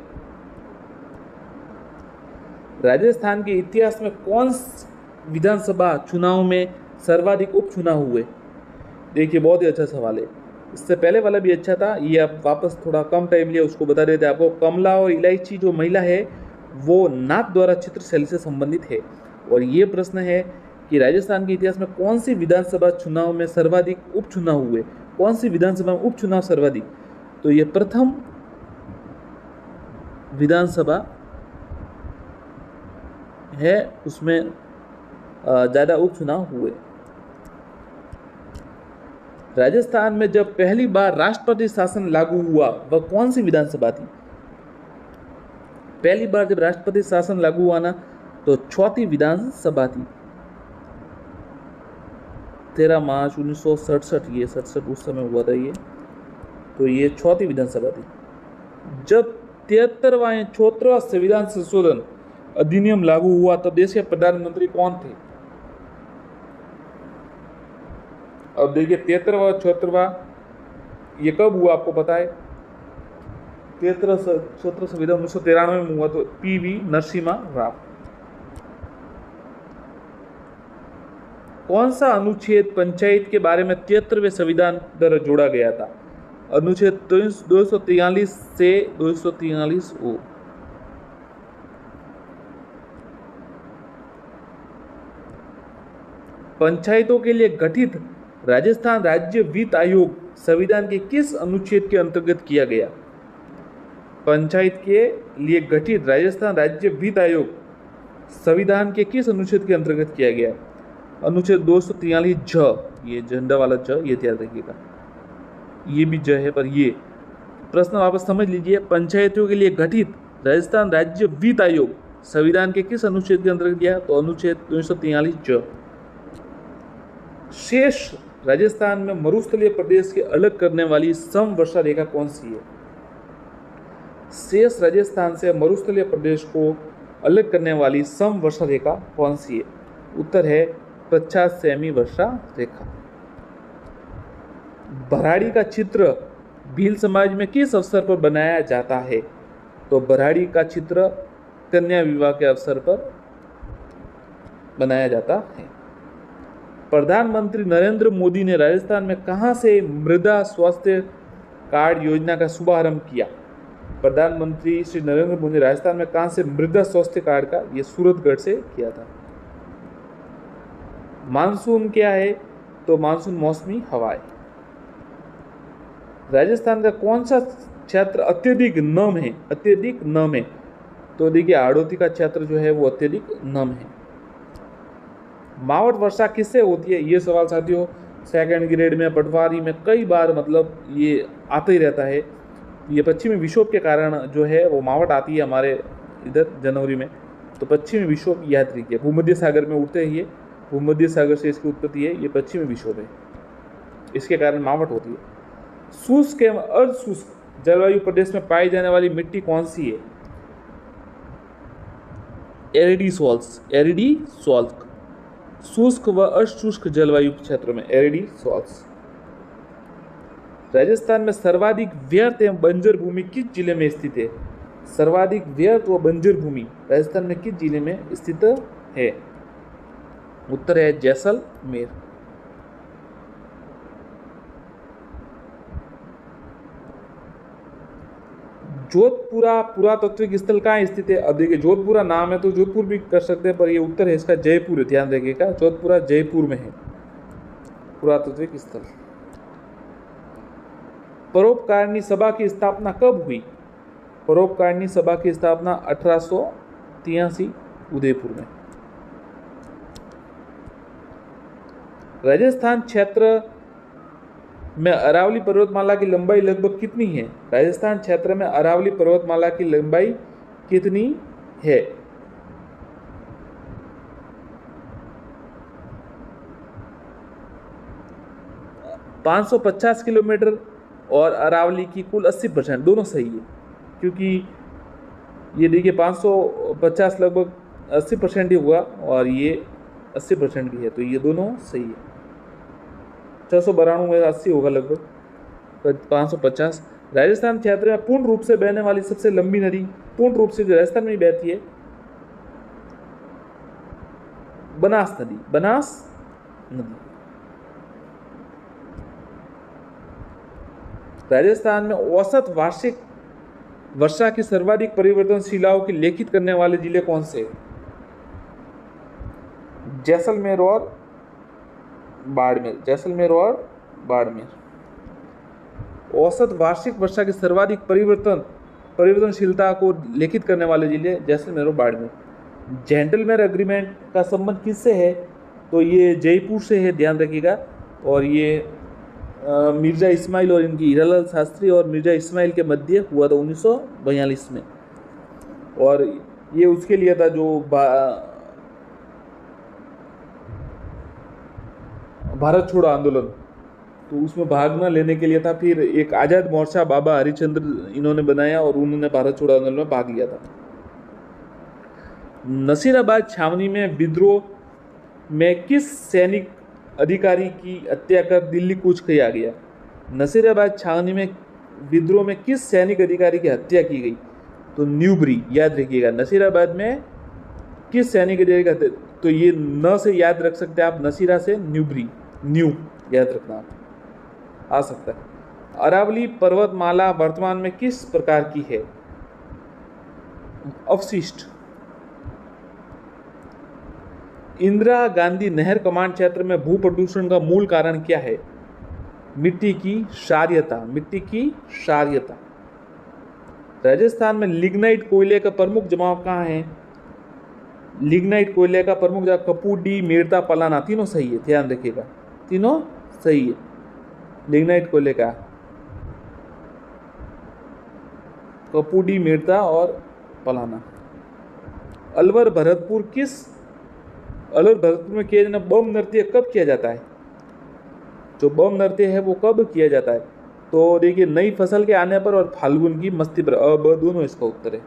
B: राजस्थान के इतिहास में कौन विधानसभा चुनाव में सर्वाधिक उपचुनाव हुए? देखिए, बहुत ही अच्छा सवाल है। इससे पहले वाला भी अच्छा था, ये आप वापस थोड़ा कम टाइम लिया, उसको बता देते आपको। कमला और इलायची जो महिला है वो नाथ द्वारा चित्र शैली से संबंधित है। और ये प्रश्न है कि राजस्थान के इतिहास में कौन सी विधानसभा चुनाव में सर्वाधिक उपचुनाव हुए? कौन सी विधानसभा में उपचुनाव सर्वाधिक? तो ये प्रथम विधानसभा है, उसमें ज़्यादा उपचुनाव हुए। राजस्थान में जब पहली बार राष्ट्रपति शासन लागू हुआ वह कौन सी विधानसभा थी? पहली बार जब राष्ट्रपति शासन लागू हुआ ना, तो चौथी विधानसभा थी। 13 मार्च 1967, ये 67 उस समय हुआ था ये, तो ये चौथी विधानसभा थी। जब 73वां या 74वां संविधान संशोधन अधिनियम लागू हुआ तब देश के प्रधानमंत्री कौन थे? अब देखिए 73वां 74वां ये कब हुआ आपको पता है? 73 संविधान 1993 में हुआ, तो PV नरसिम्हा राव। कौन सा अनुच्छेद पंचायत के बारे में 73वें संविधान द्वारा जोड़ा गया था? अनुच्छेद 243 से 243 ओ। पंचायतों के लिए गठित राजस्थान राज्य वित्त आयोग संविधान के किस अनुच्छेद के अंतर्गत किया गया? पंचायत के लिए गठित राजस्थान राज्य वित्त आयोग संविधान के किस अनुच्छेद के अंतर्गत किया गया? अनुच्छेद 243 ज, ये झंडा वाला ज, ये ध्यान रखिएगा, ये भी ज है पर ये प्रश्न वापस समझ लीजिए। पंचायतों के लिए गठित राजस्थान राज्य वित्त आयोग संविधान के किस अनुच्छेद के अंतर्गत किया? तो अनुच्छेद 243 ज। शेष राजस्थान में मरुस्थलीय प्रदेश के अलग करने वाली समवर्षा रेखा कौन सी है? शेष राजस्थान से मरुस्थलीय प्रदेश को अलग करने वाली समवर्षा रेखा कौन सी है? उत्तर है 50 सेमी वर्षा रेखा। बराड़ी का चित्र भील समाज में किस अवसर पर बनाया जाता है? तो बराड़ी का चित्र कन्या विवाह के अवसर पर बनाया जाता है। प्रधानमंत्री नरेंद्र मोदी ने राजस्थान में कहां से मृदा स्वास्थ्य कार्ड योजना का शुभारंभ किया? प्रधानमंत्री श्री नरेंद्र मोदी ने राजस्थान में कहां से मृदा स्वास्थ्य कार्ड का, ये सूरतगढ़ से किया था। मानसून क्या है? तो मानसून मौसमी हवाएं। राजस्थान का कौन सा क्षेत्र अत्यधिक नम है? अत्यधिक नम है तो देखिए हाड़ौती का क्षेत्र जो है वो अत्यधिक नम है। मावट वर्षा किससे होती है? ये सवाल साथियों सेकंड ग्रेड में, पटवारी में कई बार मतलब ये आता ही रहता है। ये पश्चिमी विक्षोभ के कारण जो है वो मावट आती है हमारे इधर जनवरी में। तो पश्चिमी विक्षोभ याद रखिए, भूमध्य सागर में उठते हैं ये, भूमध्य सागर से इसकी उत्पत्ति है, ये पश्चिमी विक्षोभ है, इसके कारण मावट होती है। शुष्क एवं अर्धशुष्क जलवायु प्रदेश में पाई जाने वाली मिट्टी कौन सी है? एरिडी सॉल्ट्स, एरिडी सॉल्ट। शुष्क व अशुष्क जलवायु क्षेत्र में एरिडी सॉल्ट्स। राजस्थान में सर्वाधिक व्यर्थ एवं बंजर भूमि किस जिले में स्थित है? सर्वाधिक व्यर्थ व बंजर भूमि राजस्थान में किस जिले में स्थित है? उत्तर है जैसलमेर। जोधपुरा पुरातात्विक स्थल कहाँ स्थित है? अब देखिए जोधपुरा नाम है तो जोधपुर भी कर सकते हैं, पर ये उत्तर है इसका जयपुर है, ध्यान रखिएगा। जोधपुरा जयपुर में है पुरातात्विक स्थल। परोपकारिणी सभा की स्थापना कब हुई? परोपकारिणी सभा की स्थापना 1883 उदयपुर में। राजस्थान क्षेत्र में अरावली पर्वतमाला की लंबाई लगभग कितनी है? राजस्थान क्षेत्र में अरावली पर्वतमाला की लंबाई कितनी है? ,550 किलोमीटर और अरावली की कुल 80%, दोनों सही है, क्योंकि ये देखिए 550 लगभग 80% ही हुआ और ये 80% भी है, तो ये दोनों सही है। 692 में 80 होगा लगभग 550। राजस्थान क्षेत्र में पूर्ण रूप से बहने वाली सबसे लंबी नदी, पूर्ण रूप से जो राजस्थान में बहती है, बनास नदी, बनास नदी। राजस्थान में औसत वार्षिक वर्षा की सर्वाधिक परिवर्तनशीलाओं की लेखित करने वाले जिले कौन से? जैसलमेर और बाड़मेर, जैसलमेर और बाड़मेर। औसत वार्षिक वर्षा की सर्वाधिक परिवर्तनशीलता को लेखित करने वाले जिले जैसलमेर और बाड़मेर। जेंटलमैन एग्रीमेंट का संबंध किससे है? तो ये जयपुर से है, ध्यान रखिएगा। और ये मिर्जा इस्माइल और इनकी हीरालाल शास्त्री और मिर्जा इस्माइल के मध्य हुआ था 1942 में, और ये उसके लिए था जो भारत छोड़ो आंदोलन तो उसमें भाग न लेने के लिए था। फिर एक आज़ाद मोर्चा बाबा हरिश्चंद्र इन्होंने बनाया और उन्होंने भारत छोड़ो आंदोलन में भाग लिया था। नसीराबाद छावनी में विद्रोह में किस सैनिक अधिकारी की हत्या कर दिल्ली कूच किया गया? नसीराबाद छावनी में विद्रोह में किस सैनिक अधिकारी की हत्या की गई? तो न्यूबरी, याद रखिएगा। नसीराबाद में किस सैनिक अधिकारी का, तो ये न से याद रख सकते हैं आप, नसीरा से न्यूबरी, न्यू याद रखना आप, आ सकता है। अरावली पर्वतमाला वर्तमान में किस प्रकार की है? अवशिष्ट। इंदिरा गांधी नहर कमांड क्षेत्र में भू प्रदूषण का मूल कारण क्या है? मिट्टी की क्षारीयता, मिट्टी की क्षारीयता। राजस्थान में लिग्नाइट कोयले का प्रमुख जमाव कहाँ है? लिग्नाइट कोयले का प्रमुख जगह कपूडी, मेड़ता, पलाना, तीनों सही है, ध्यान रखिएगा, तीनों सही है। लिग्नाइट कोयले का कपूडी, मेड़ता और पलाना। अलवर भरतपुर में किया जाना बम नृत्य कब किया जाता है? जो बम नृत्य है वो कब किया जाता है? तो देखिए, नई फसल के आने पर और फाल्गुन की मस्ती पर, अब दोनों इसका उत्तर है।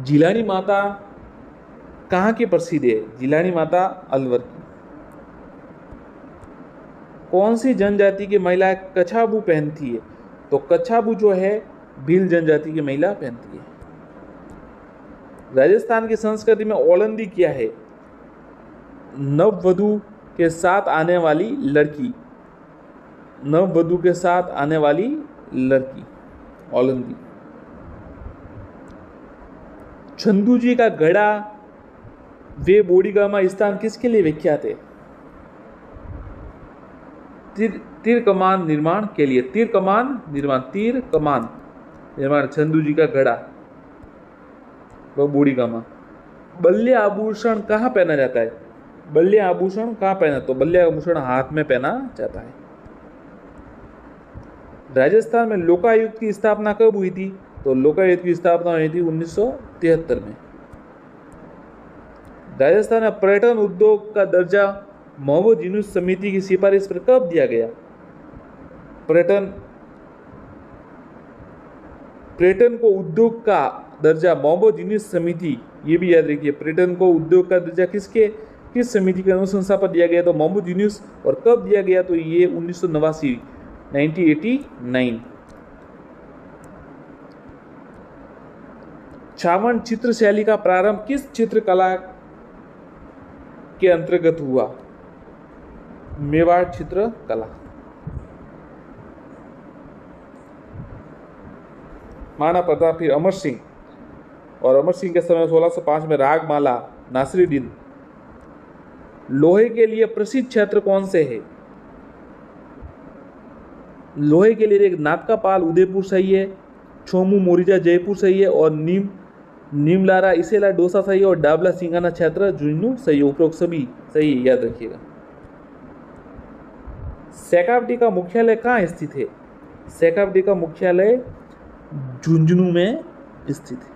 B: जिलानी माता कहाँ की प्रसिद्ध है? जिलानी माता अलवर की। कौन सी जनजाति की महिला कछाबू पहनती है? तो कछाबू जो है भील जनजाति की महिला पहनती है। राजस्थान की संस्कृति में ओलंदी क्या है? नववधु के साथ आने वाली लड़की, नववधु के साथ आने वाली लड़की, ओलंदी। चंदू जी का गढ़ा वे बोडीगामा स्थान किसके लिए विख्यात है? तीर कमान निर्माण के लिए। तीर कमान निर्माण चंदू जी का गढ़ा व बोडीगामा। बल्ले आभूषण कहाँ पहना जाता है? बल्ले आभूषण कहाँ पहना? तो बल्ले आभूषण हाथ में पहना जाता है। राजस्थान में लोकायुक्त की स्थापना कब हुई थी? तो लोकायुक्त की स्थापना हुई थी 1973 में। राजस्थान में पर्यटन उद्योग का दर्जा मोहम्मद यूनुस समिति की सिफारिश पर कब दिया गया? पर्यटन को उद्योग का दर्जा मोहम्मद यूनुस समिति, ये भी याद रखिए, पर्यटन को उद्योग का दर्जा किस समिति की अनुशंसा पर दिया गया? तो मोहम्मद यूनुस। और कब दिया गया? तो ये 1989। छावन चित्र शैली का प्रारंभ किस चित्रकला के अंतर्गत हुआ? मेवाड़ चित्रकला। महाराणा प्रताप, फिर अमर सिंह, और अमर सिंह के समय 1605 में रागमाला, नासिरुद्दीन। लोहे के लिए प्रसिद्ध क्षेत्र कौन से है? लोहे के लिए एक नागकापाल उदयपुर सही है, छोमू मोरिजा जयपुर सही है, और नीमलारा इसेला डोसा सही है, और डाबला सिंगाना क्षेत्र झुंझुनू सही है। उपरोक्त सभी सही है, याद रखिएगा। शेखावटी का मुख्यालय कहाँ स्थित है? शेखावटी का मुख्यालय झुंझुनू में स्थित है।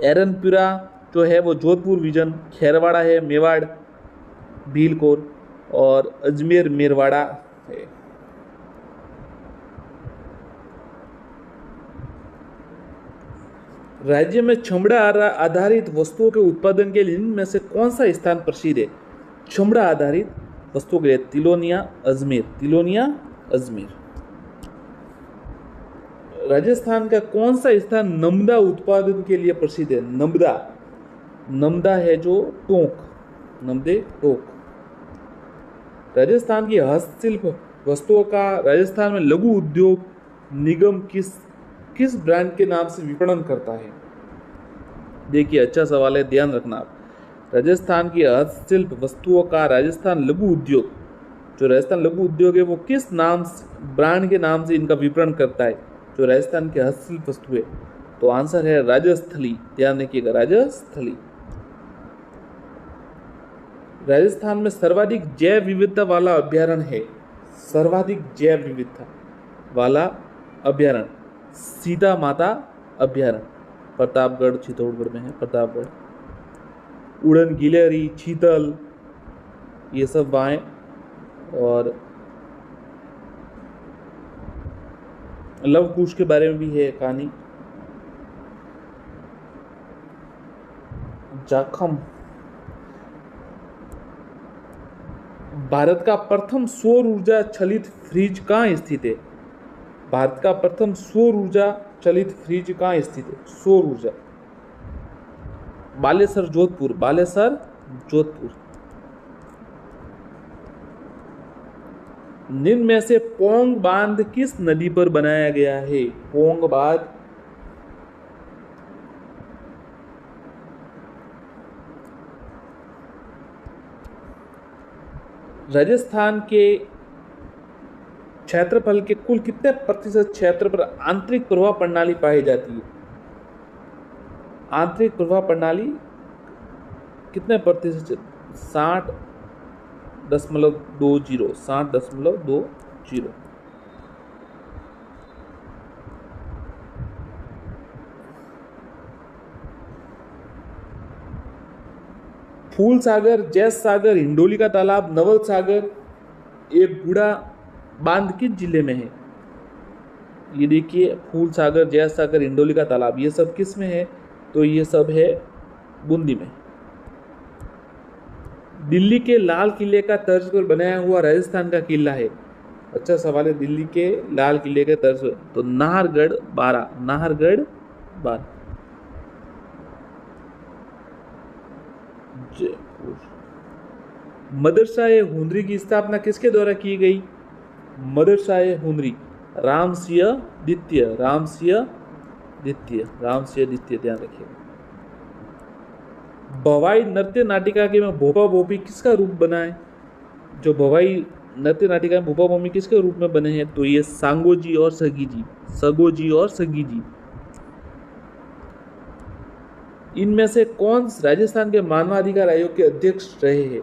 B: एरनपुरा जो है वो जोधपुर विजन, खेरवाड़ा है मेवाड़ भीलकोर, और अजमेर मेरवाड़ा है। राज्य में चमड़ा आधारित वस्तुओं के उत्पादन के लिए इनमें से कौन सा स्थान प्रसिद्ध है? चमड़ा आधारित वस्तुओं के लिए तिलोनिया, अजमेर। राजस्थान का कौन सा स्थान नमदा उत्पादन के लिए प्रसिद्ध है? नमदा है जो टोंक, टोंक। राजस्थान की हस्तशिल्प वस्तुओं का राजस्थान में लघु उद्योग निगम किस ब्रांड के नाम से विपणन करता है? देखिए, अच्छा सवाल है, ध्यान रखना आप। राजस्थान की हस्तशिल्प वस्तुओं का राजस्थान लघु उद्योग, जो राजस्थान लघु उद्योग है, वो किस नाम ब्रांड के नाम से इनका विपणन करता है? जो राजस्थान की हस्तशिल्प वस्तु है, तो आंसर है राजस्थली, ध्यान रखिएगा, राजस्थली। राजस्थान में सर्वाधिक जैव विविधता वाला अभ्यारण्य है? सर्वाधिक जैव विविधता वाला अभ्यारण्य सीता माता अभ्यारण्य, प्रतापगढ़, चित्तौड़गढ़ में है प्रतापगढ़। उड़न गिलहरी, चीतल, ये सब वहाँ है। और लव कुश के बारे में भी है कहानी। जाखम। भारत का प्रथम सौर ऊर्जा चलित फ्रिज कहाँ स्थित है? भारत का प्रथम सौर ऊर्जा चलित फ्रिज कहाँ स्थित है? सौर ऊर्जा। बालेश्वर, जोधपुर। बालेश्वर, जोधपुर। निम्न में से पोंग बांध किस नदी पर बनाया गया है? पोंग बांध राजस्थान के क्षेत्रफल के कुल कितने प्रतिशत क्षेत्र पर आंतरिक प्रवाह प्रणाली पाई जाती है? आंतरिक प्रवाह प्रणाली कितने प्रतिशत? 60.20। 60.20। फूल सागर, जैस सागर, हिंडोली का तालाब, नवल सागर, एक गुड़ा बांध किस जिले में है? ये देखिए, फूल सागर, जैस सागर, हिंडोली का तालाब, ये सब किस में है? तो ये सब है बूंदी में। दिल्ली के लाल किले का तर्ज पर बनाया हुआ राजस्थान का किला है? अच्छा सवाल है। दिल्ली के लाल किले के तर्ज पर, तो नाहरगढ़ 12। नाहरगढ़ 12। मदरसा-ए हुनरी की स्थापना किसके द्वारा की गई? मदरसा-ए हुनरी, रामसिंह द्वितीय। रामसिंह द्वितीय। रामसिंह द्वितीय, ध्यान रखिएगा। भवाई नृत्य नाटिका के में भोपा भोपी किसका रूप बना है? जो भवाई नृत्य नाटिका में भोपा भोपी किसके रूप में बने हैं? तो ये सांगोजी और सगीजी। सगोजी और सगीजी। इनमें से कौन राजस्थान के मानवाधिकार आयोग के अध्यक्ष रहे हैं?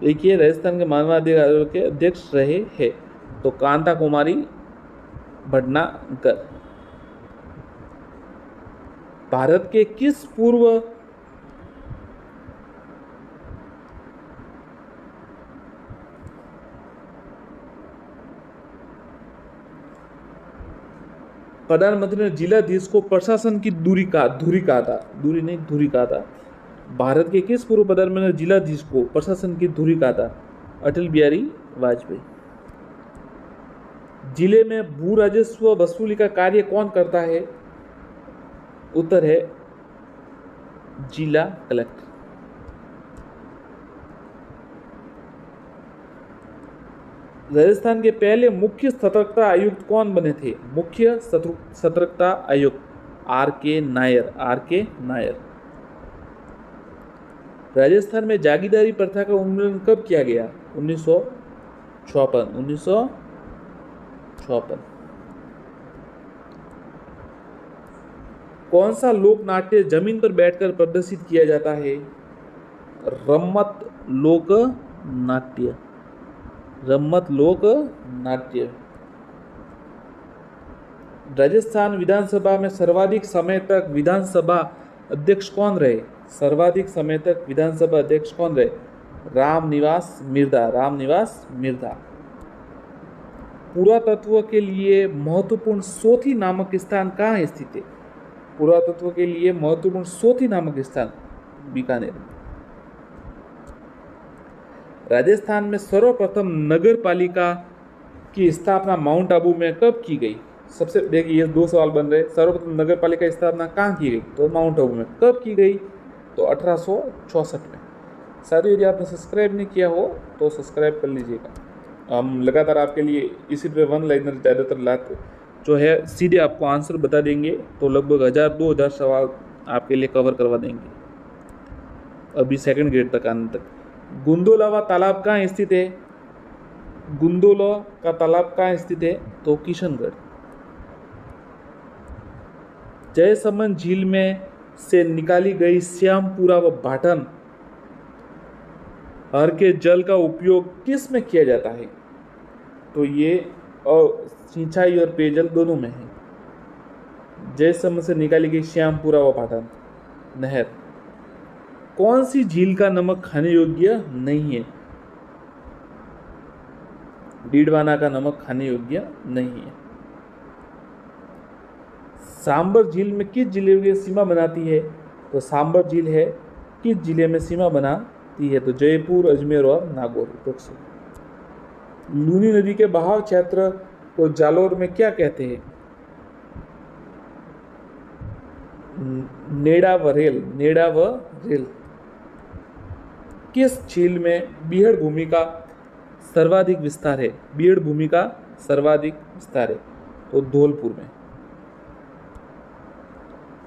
B: देखिए, राजस्थान के मानवाधिकार आयोग के अध्यक्ष रहे हैं तो कांता कुमारी भटनागर। भारत के किस पूर्व प्रधानमंत्री ने जिलाधीश को प्रशासन की धुरी कहा था? भारत के किस पूर्व प्रधानमंत्री ने जिलाधीश को प्रशासन की धुरी कहा था? अटल बिहारी वाजपेयी। जिले में भू राजस्व वसूली का कार्य कौन करता है? उत्तर है जिला कलेक्टर। राजस्थान के पहले मुख्य सतर्कता आयुक्त कौन बने थे? मुख्य सतर्कता आयुक्त R.K. नायर। R.K. नायर। राजस्थान में जागीरदारी प्रथा का उन्मूलन कब किया गया? 1956। 1956। कौन सा लोक नाट्य जमीन पर बैठकर प्रदर्शित किया जाता है? रम्मत लोक नाट्य। रम्मत लोक नाट्य। राजस्थान विधानसभा में सर्वाधिक समय तक विधानसभा अध्यक्ष कौन रहे? सर्वाधिक समय तक विधानसभा अध्यक्ष कौन रहे? रामनिवास मिर्धा। रामनिवास मिर्धा। पुरातत्व के लिए महत्वपूर्ण सोथी नामक स्थान कहाँ स्थित है? पुरातत्व के लिए महत्वपूर्ण सोथी नामक स्थान बीकानेर। राजस्थान में सर्वप्रथम नगर पालिका की स्थापना माउंट आबू में कब की गई? सबसे देखिए, ये 2 सवाल बन रहे। सर्वप्रथम नगर पालिका की स्थापना कहाँ की गई? तो माउंट आबू में। कब की गई? तो 1864 में। साथियों, यदि आपने सब्सक्राइब नहीं किया हो तो सब्सक्राइब कर लीजिएगा। हम लगातार आपके लिए इसी तरह वन लाइनर ज़्यादातर लाते जो है सीधे आपको आंसर बता देंगे, तो लगभग 1000-2000 सवाल आपके लिए कवर करवा देंगे अभी सेकंड ग्रेड तक आने तक। गुंदोलावा तालाब कहाँ स्थित है? गुंदोला का तालाब कहाँ स्थित है? तो किशनगढ़। जयसमंद झील में से निकाली गई श्यामपुरा व भाटन हर के जल का उपयोग किस में किया जाता है? तो ये सिंचाई और पेयजल दोनों में है। जयसमंद से निकाली गई श्यामपुरा व भाटन। नहर। कौन सी झील का नमक खाने योग्य नहीं है? डीडवाना का नमक खाने योग्य नहीं है। सांबर झील में किस जिले की सीमा बनाती है? तो सांबर झील है किस जिले में सीमा बनाती है? तो जयपुर, अजमेर और नागौर। लूनी नदी के बहाव क्षेत्र को जालौर में क्या कहते हैं? नेड़ा व रेल। किस झील में बीहड़ भूमि का सर्वाधिक विस्तार है? बीहड़ भूमि का सर्वाधिक विस्तार है तो धौलपुर में।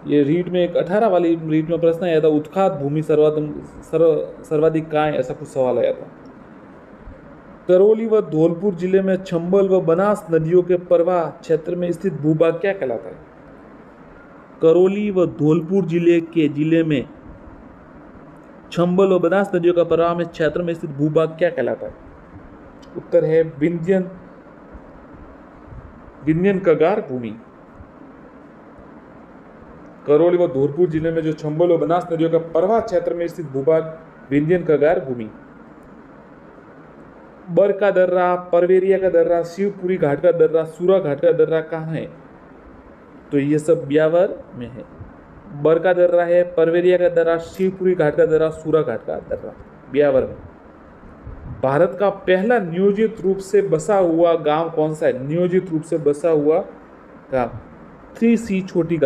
B: ये रीट में एक 18 वाली रीट में प्रश्न आया था, उत्खात भूमि सर्वाधिक कहाँ है, ऐसा कुछ सवाल आया था। करौली व धौलपुर जिले में चंबल व बनास नदियों के प्रवाह क्षेत्र में स्थित भूभाग क्या कहलाता है? करौली व धौलपुर जिले में चंबल व बनास नदियों का प्रवाह में क्षेत्र में स्थित भूभाग क्या कहलाता है? उत्तर है विंध्यन कगार भूमि। करौली व धौलपुर जिले में जो चंबल व बनास नदियों का प्रवाह क्षेत्र में स्थित भूभाग विंध्यन कगार भूमि। बर का दर्रा, परवेरिया का दर्रा, शिवपुरी घाट का दर्रा, सूरा घाट का दर्रा कहाँ है? तो ये सब ब्यावर में है। बर का दर्रा है, परवेरिया का दर्रा, शिवपुरी घाट का दर्रा, सूरा घाट का दर्रा, ब्यावर में। भारत का पहला नियोजित रूप से बसा हुआ गांव कौन सा है? नियोजित रूप से बसा हुआ गांव 3C छोटी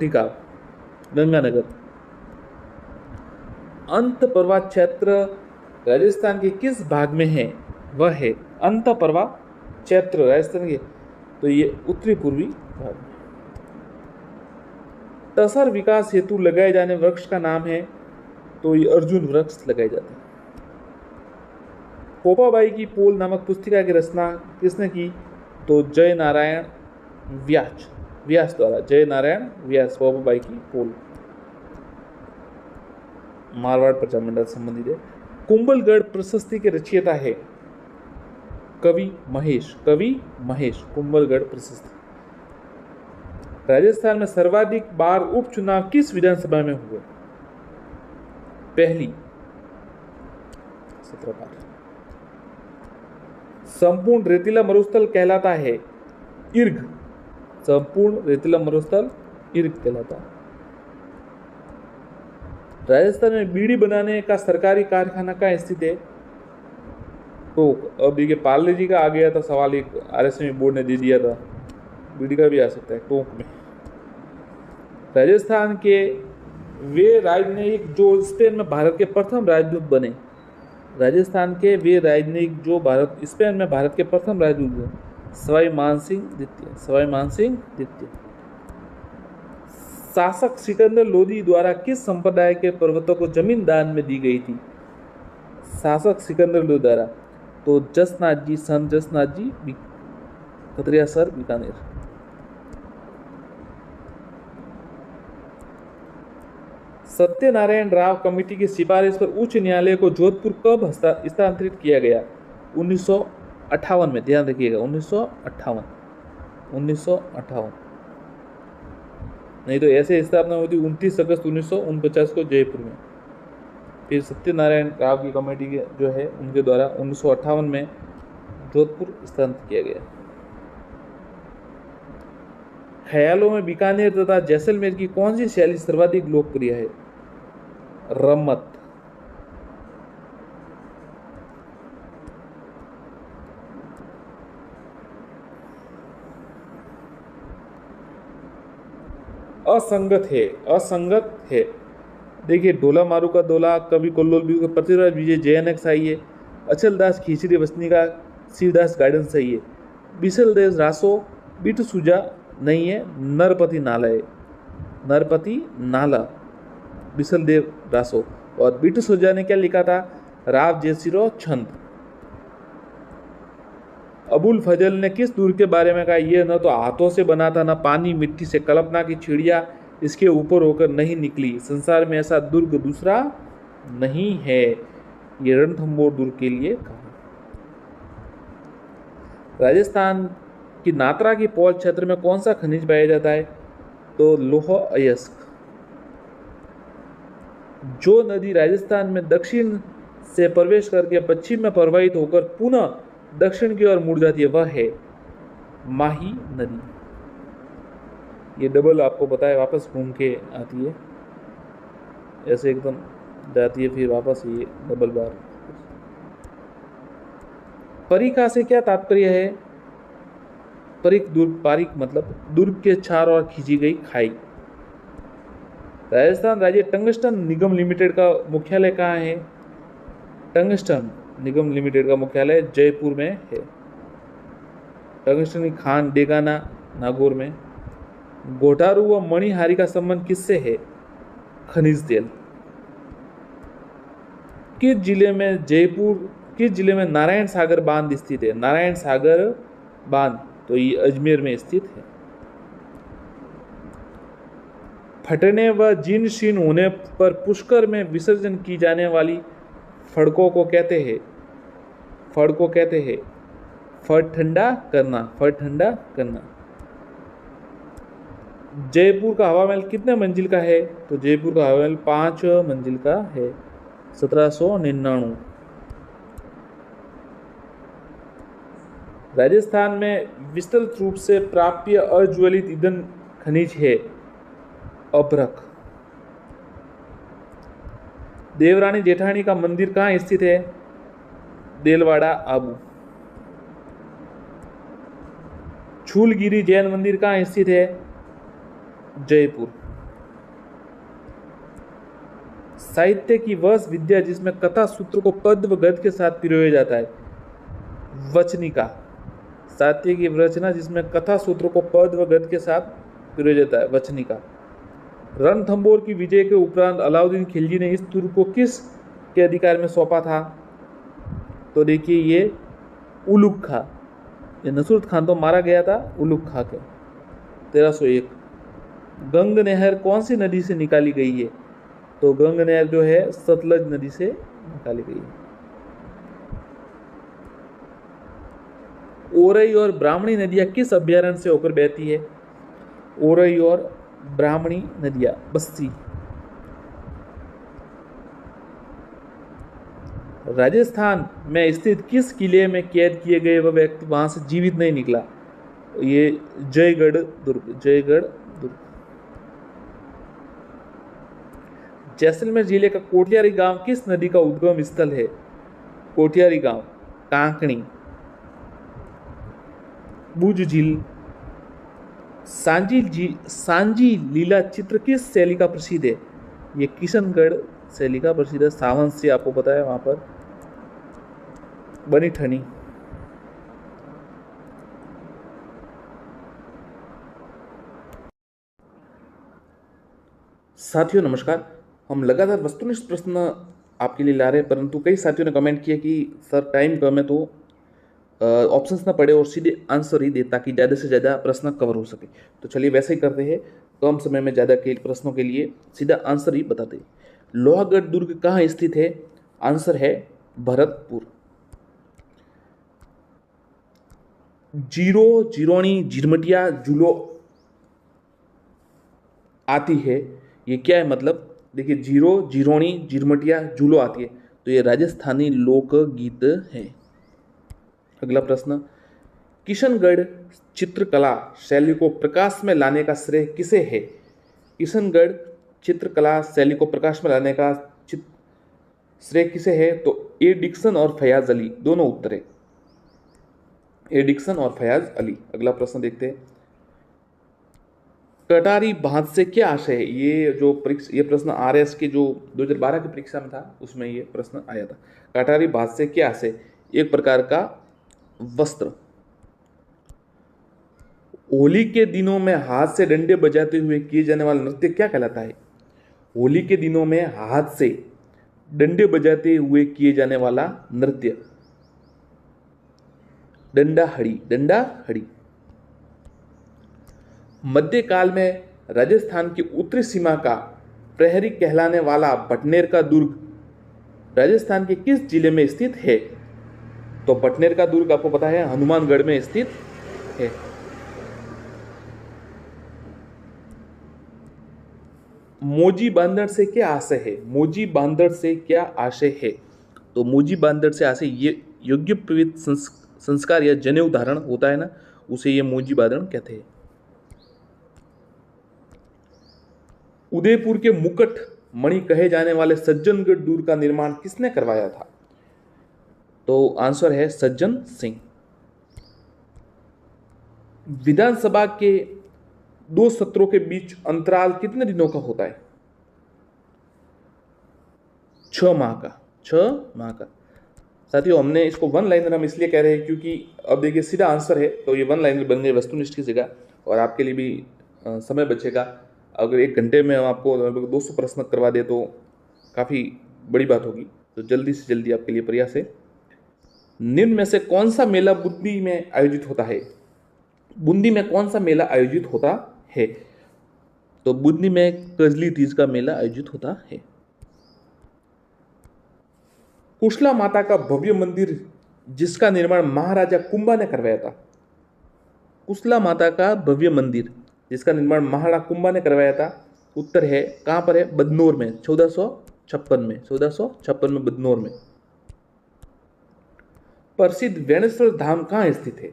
B: गांव गंगानगर। अंतःप्रवाह क्षेत्र राजस्थान के किस भाग में है? वह है अंतःप्रवाह क्षेत्र राजस्थान के, तो ये उत्तरी पूर्वी भाग में। तसर विकास हेतु लगाए जाने वृक्ष का नाम है? तो ये अर्जुन वृक्ष लगाए जाते हैं। पोपाबाई की पोल नामक पुस्तिका की रचना किसने की? तो जय नारायण व्यास द्वारा। जय नारायण व्यास पोपाबाई की पोल मारवाड़ प्रजामंडल संबंधित है। कुंभलगढ़ प्रशस्ति के रचयिता है? कवि महेश कुंभलगढ़ प्रशस्ति। राजस्थान में सर्वाधिक बार उपचुनाव किस विधानसभा में हुए? पहली 17 बार। संपूर्ण रेतीला मरुस्थल कहलाता है? इर्ग। संपूर्ण रेतीला मरुस्थल इर्ग कहलाता है। राजस्थान में बीड़ी बनाने का सरकारी कारखाना कहाँ स्थित है? तो अब देखिए पार्ले जी का आ गया था सवाल, एक RSM बोर्ड ने दे दिया था, बीड़ी का भी आ सकता है टोंक में। राजस्थान के वे राजनयिक जो स्पेन में भारत के प्रथम राजदूत बने? राजस्थान के वे राजनयिक जो स्पेन में भारत के प्रथम राजदूत बने? सवाई मानसिंह द्वितीय। शासक सिकंदर लोदी द्वारा किस संप्रदाय के पर्वतों को जमीन दान में दी गई थी? शासक सिकंदर लोदी द्वारा तो जसनाथ जी, संत जसनाथ जी, खतरिया सर, बीकानेर। सत्यनारायण राव कमेटी की सिफारिश पर उच्च न्यायालय को जोधपुर कब हस्तांतरित किया गया? 1958 में। ध्यान रखिएगा 1958। नहीं तो ऐसे स्थापना हुई थी 29 अगस्त 1949 को जयपुर में। फिर सत्यनारायण राव की कमेटी के जो है उनके द्वारा 1958 में जोधपुर स्थानांतरित किया गया। ख्यालों में बीकानेर तथा जैसलमेर की कौन सी शैली सर्वाधिक लोकप्रिय है? रम्मत। असंगत है। देखिए ढोला मारू का डोला, कवि कोल्लोल भी, पृथ्वीराज विजय जयनक सही है। अचल दास खींचड़ी वसनी का शिवदास गार्डन सही है। बिसल देव रासो बिट सुजा नहीं है, नरपति नाला बिसल देव रासो। और बिट सुजा ने क्या लिखा था? राव जयसिरो छंद। अबुल फजल ने किस दुर्ग के बारे में कहा? यह न तो हाथों से बना था, न पानी मिट्टी से, कल्पना की चिड़िया इसके ऊपर होकर नहीं निकली, संसार में ऐसा दुर्ग दूसरा नहीं है। ये रणथंभौर दुर्ग के लिए कहा। राजस्थान की नात्रा की पौल क्षेत्र में कौन सा खनिज पाया जाता है? तो लोह अयस्क। जो नदी राजस्थान में दक्षिण से प्रवेश करके पश्चिम में प्रवाहित होकर पुनः दक्षिण की ओर मुड़ जाती है वह है माही नदी। ये डबल आपको पता है वापस घूम के आती है, ऐसे एकदम जाती है फिर वापस ये डबल बार। परिखा से क्या तात्पर्य है? पारिक मतलब दुर्ग के चारों ओर खींची गई खाई। राजस्थान राज्य टंगस्टन निगम लिमिटेड का मुख्यालय कहाँ है? टंगस्टन निगम लिमिटेड का मुख्यालय जयपुर में है। टंगस्टन की खान डेगाना नागौर में। गोटारू व मणिहारी का संबंध किससे है? खनिज तेल। किस जिले में नारायण सागर बांध स्थित है? नारायण सागर बांध तो ये अजमेर में स्थित है। फटने व जीर्ण शीर्ण होने पर पुष्कर में विसर्जन की जाने वाली फड़कों को कहते हैं? फड़ को कहते हैं फड़ ठंडा करना, फड़ ठंडा करना। जयपुर का हवा महल कितने मंजिल का है? तो जयपुर का हवा महल 5 मंजिल का है, 1799। राजस्थान में विस्तृत रूप से प्राप्य अज्वलित ईंधन खनिज है अभ्रक। देवरानी जेठानी का मंदिर कहाँ स्थित है? देलवाड़ा आबू। छूलगिरी जैन मंदिर कहाँ स्थित है? जयपुर। साहित्य की वह विद्या जिसमें कथा सूत्र को पद व गद्य के साथ पिरोया जाता है? वचनिका। साहित्य की रचना जिसमें कथा सूत्र को पद व गद्य के साथ पिरोया जाता है, वचनिका। रणथंबोर की विजय के उपरांत अलाउद्दीन खिलजी ने इस दुर्ग को किस के अधिकार में सौंपा था? तो देखिए ये उलुग खा। ये नसरुत खान तो मारा गया था उलुग खा के। 1301। गंग नहर कौन सी नदी से निकाली गई है? तो गंग नहर जो है सतलज नदी से निकाली गई है। ओरई और ब्राह्मणी नदियां किस अभ्यारण्य से होकर बहती है? ओरई और ब्राह्मणी नदियां बस्ती। राजस्थान में स्थित किस किले में कैद किए गए वह व्यक्ति वहां से जीवित नहीं निकला? ये जयगढ़ दुर्ग, जयगढ़ दुर्ग। जैसलमेर जिले का कोठियारी गांव किस नदी का उद्गम स्थल है? कोठियारी गांव कांकणी। बुज झील। सांजी लीला चित्र किस शैली का प्रसिद्ध है? ये किशनगढ़ शैली का प्रसिद्ध है। सावन से आपको पता है वहां पर बनी ठनी। साथियों नमस्कार। हम लगातार वस्तुनिष्ठ प्रश्न आपके लिए ला रहे हैं, परंतु कई साथियों ने कमेंट किया कि सर टाइम कम है तो ऑप्शंस ना पड़े और सीधे आंसर ही दे ताकि ज़्यादा से ज़्यादा प्रश्न कवर हो सके। तो चलिए वैसे ही करते हैं, कम समय में ज़्यादा के प्रश्नों के लिए सीधा आंसर ही बताते हैं। लोहागढ़ दुर्ग कहाँ स्थित है? आंसर है भरतपुर। जीरो, जिरोनी, झिरमटिया, जुलो आती है, ये क्या है मतलब? देखिए जीरो, जिरोनी, झिरमटिया, जुलो आती है, तो ये राजस्थानी लोकगीत है। अगला प्रश्न, किशनगढ़ चित्रकला शैली को प्रकाश में लाने का श्रेय किसे है? किशनगढ़ चित्रकला शैली को प्रकाश में लाने का श्रेय किसे है? तो ए डिक्सन और फयाज अली, दोनों उत्तर है, ए डिक्सन और फयाज अली। अगला प्रश्न देखते हैं, कटारी बांध से क्या आशय है? ये प्रश्न आरएस के जो 2012 की परीक्षा में था उसमें ये प्रश्न आया था। कटारी बांध से क्या आशय? एक प्रकार का वस्त्र। होली के दिनों में हाथ से डंडे बजाते हुए किए जाने वाला नृत्य क्या कहलाता है? होली के दिनों में हाथ से डंडे बजाते हुए किए जाने वाला नृत्य डंडा हड़ी, डंडा हड़ी। मध्यकाल में राजस्थान की उत्तरी सीमा का प्रहरी कहलाने वाला बटनेर का दुर्ग राजस्थान के किस जिले में स्थित है? तो बटनेर का दुर्ग आपको पता है हनुमानगढ़ में स्थित है। मोजी बांदर से क्या आशय है? मोजी बांदर से क्या आशय है? तो मोजी बांदर से आशय ये यज्ञोपवीत संस्कार या जनेऊ धारण होता है ना, उसे ये मोजी बांदर कहते हैं। उदयपुर के मुकुट मणि कहे जाने वाले सज्जनगढ़ दूर का निर्माण किसने करवाया था? तो आंसर है सज्जन सिंह। विधानसभा के 2 सत्रों के बीच अंतराल कितने दिनों का होता है? 6 माह का। 6 माह का। साथियों, हमने इसको वन लाइनर हम इसलिए कह रहे हैं क्योंकि अब देखिए सीधा आंसर है, तो ये वन लाइनर बन गई वस्तुनिष्ठ की जगह, और आपके लिए भी समय बचेगा। अगर 1 घंटे में हम आपको लगभग 200 प्रश्न करवा दे तो काफ़ी बड़ी बात होगी। तो जल्दी से जल्दी आपके लिए प्रयास है। निम्न में से कौन सा मेला बूंदी में आयोजित होता है? बूंदी में कौन सा मेला आयोजित होता है? तो बूंदी में कजली तीज का मेला आयोजित होता है। कुशला माता का भव्य मंदिर जिसका निर्माण महाराजा कुंभा ने करवाया था। कुशला माता का भव्य मंदिर जिसका निर्माण महाराणा कुंभा ने करवाया था, उत्तर है कहां पर है? बदनौर में, 1456 में। 1456 में बदनौर में। प्रसिद्ध वेणेश्वर धाम कहां स्थित है?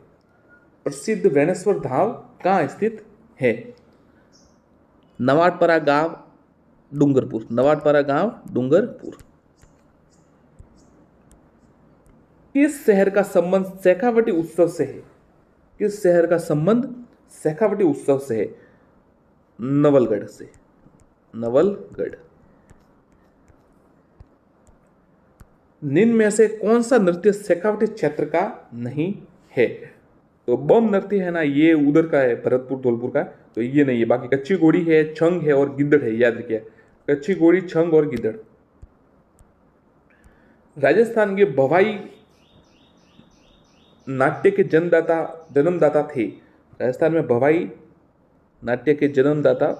B: प्रसिद्ध वेणेश्वर धाम कहां स्थित है? नवाडपरा गांव, डूंगरपुर। नवाडपरा गांव, डूंगरपुर। किस शहर का संबंध शेखावटी उत्सव से है? किस शहर का संबंध शेखावटी उत्सव से है? नवलगढ़ से। नवलगढ़। निम्न में से कौन सा नृत्य शेखावटी क्षेत्र का नहीं है? तो बम नृत्य है ना, ये उधर का है, भरतपुर धौलपुर का, तो ये नहीं है। बाकी कच्ची घोड़ी है, छंग है और गिद्दड़ है, याद रखिए। कच्ची घोड़ी, छंग और गिद्दड़। राजस्थान के भवाई नाट्य के जन्मदाता थे। राजस्थान में भवाई नाट्य के जन्मदाता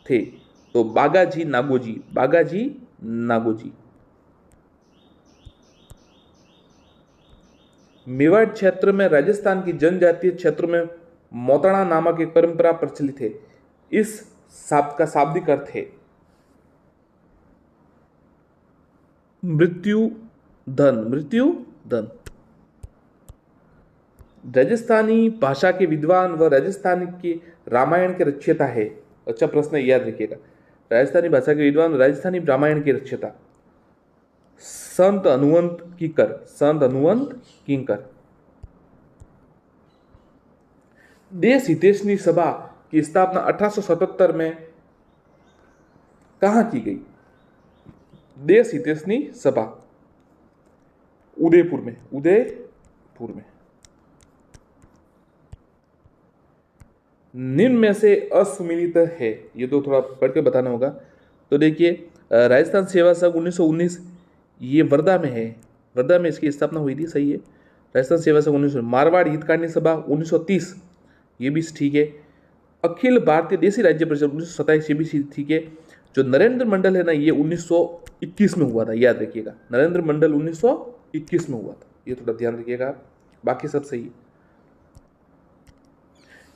B: थे। तो बागाजी नागोजी। बागाजी नागोजी। मेवाड़ क्षेत्र में राजस्थान की जनजातीय क्षेत्रों में मोतणा नामक एक परंपरा प्रचलित है। इस शब्द का शाब्दिक अर्थ है मृत्यु धन। मृत्यु धन। राजस्थानी भाषा के विद्वान व राजस्थान के रामायण के रचयिता है। अच्छा प्रश्न, याद रखिएगा। राजस्थानी भाषा के विद्वान, राजस्थानी रामायण के रचयिता संत हनुमंत कीकर। संत हनुमंत किंकर। देश हितैषणी सभा की स्थापना 1877 में कहां की गई? देश हितैषणी सभा उदयपुर में। उदयपुर में। निम्न में से असुमिलित है, ये तो थोड़ा पढ़ के बताना होगा। तो देखिए, राजस्थान सेवा संघ 1919 ये वर्धा में है। वर्धा में इसकी स्थापना हुई थी, सही है। राजस्थान सेवा संघ 1919। मारवाड़ हितकारिणी सभा 1930, ये भी ठीक है। अखिल भारतीय देसी राज्य परिषद 1927, ये भी ठीक है। जो नरेंद्र मंडल है ना, ये 1921 में हुआ था, याद रखिएगा। नरेंद्र मंडल 1921 में हुआ था, ये थोड़ा ध्यान रखिएगा। बाकी सब सही है।